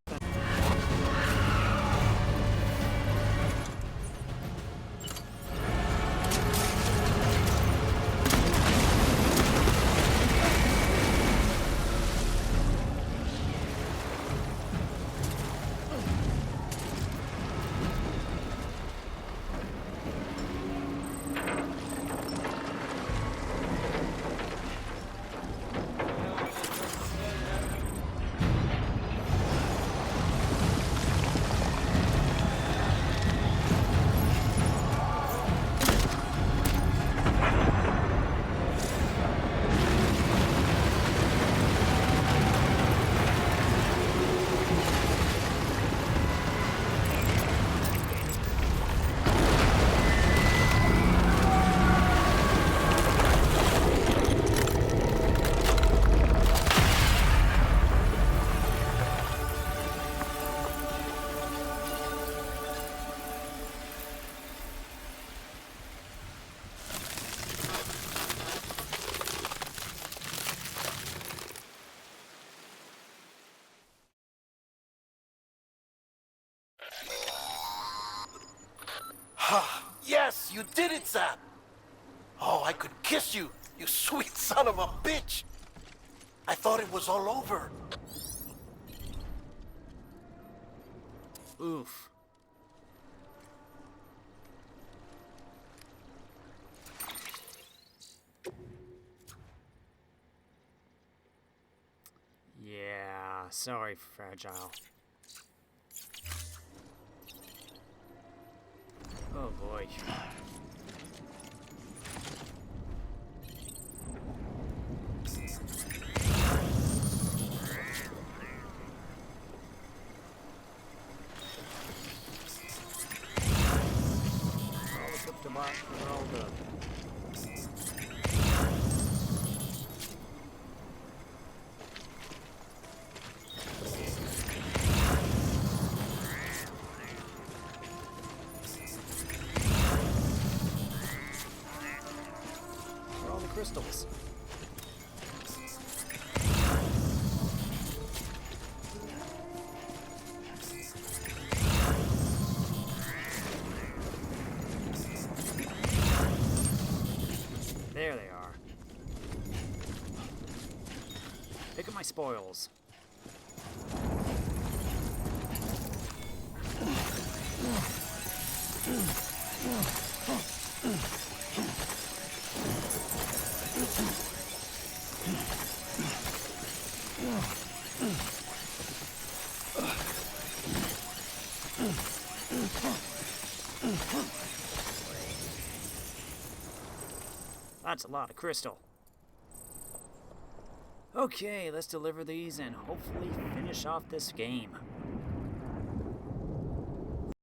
Yes, you did it, Sam! Oh, I could kiss you, you sweet son of a bitch! I thought it was all over. Oof. Yeah, sorry, Fragile. Oh boy. We're all good. Where are all the crystals? There they are. Pick up my spoils. That's a lot of crystal. Okay, let's deliver these and hopefully finish off this game.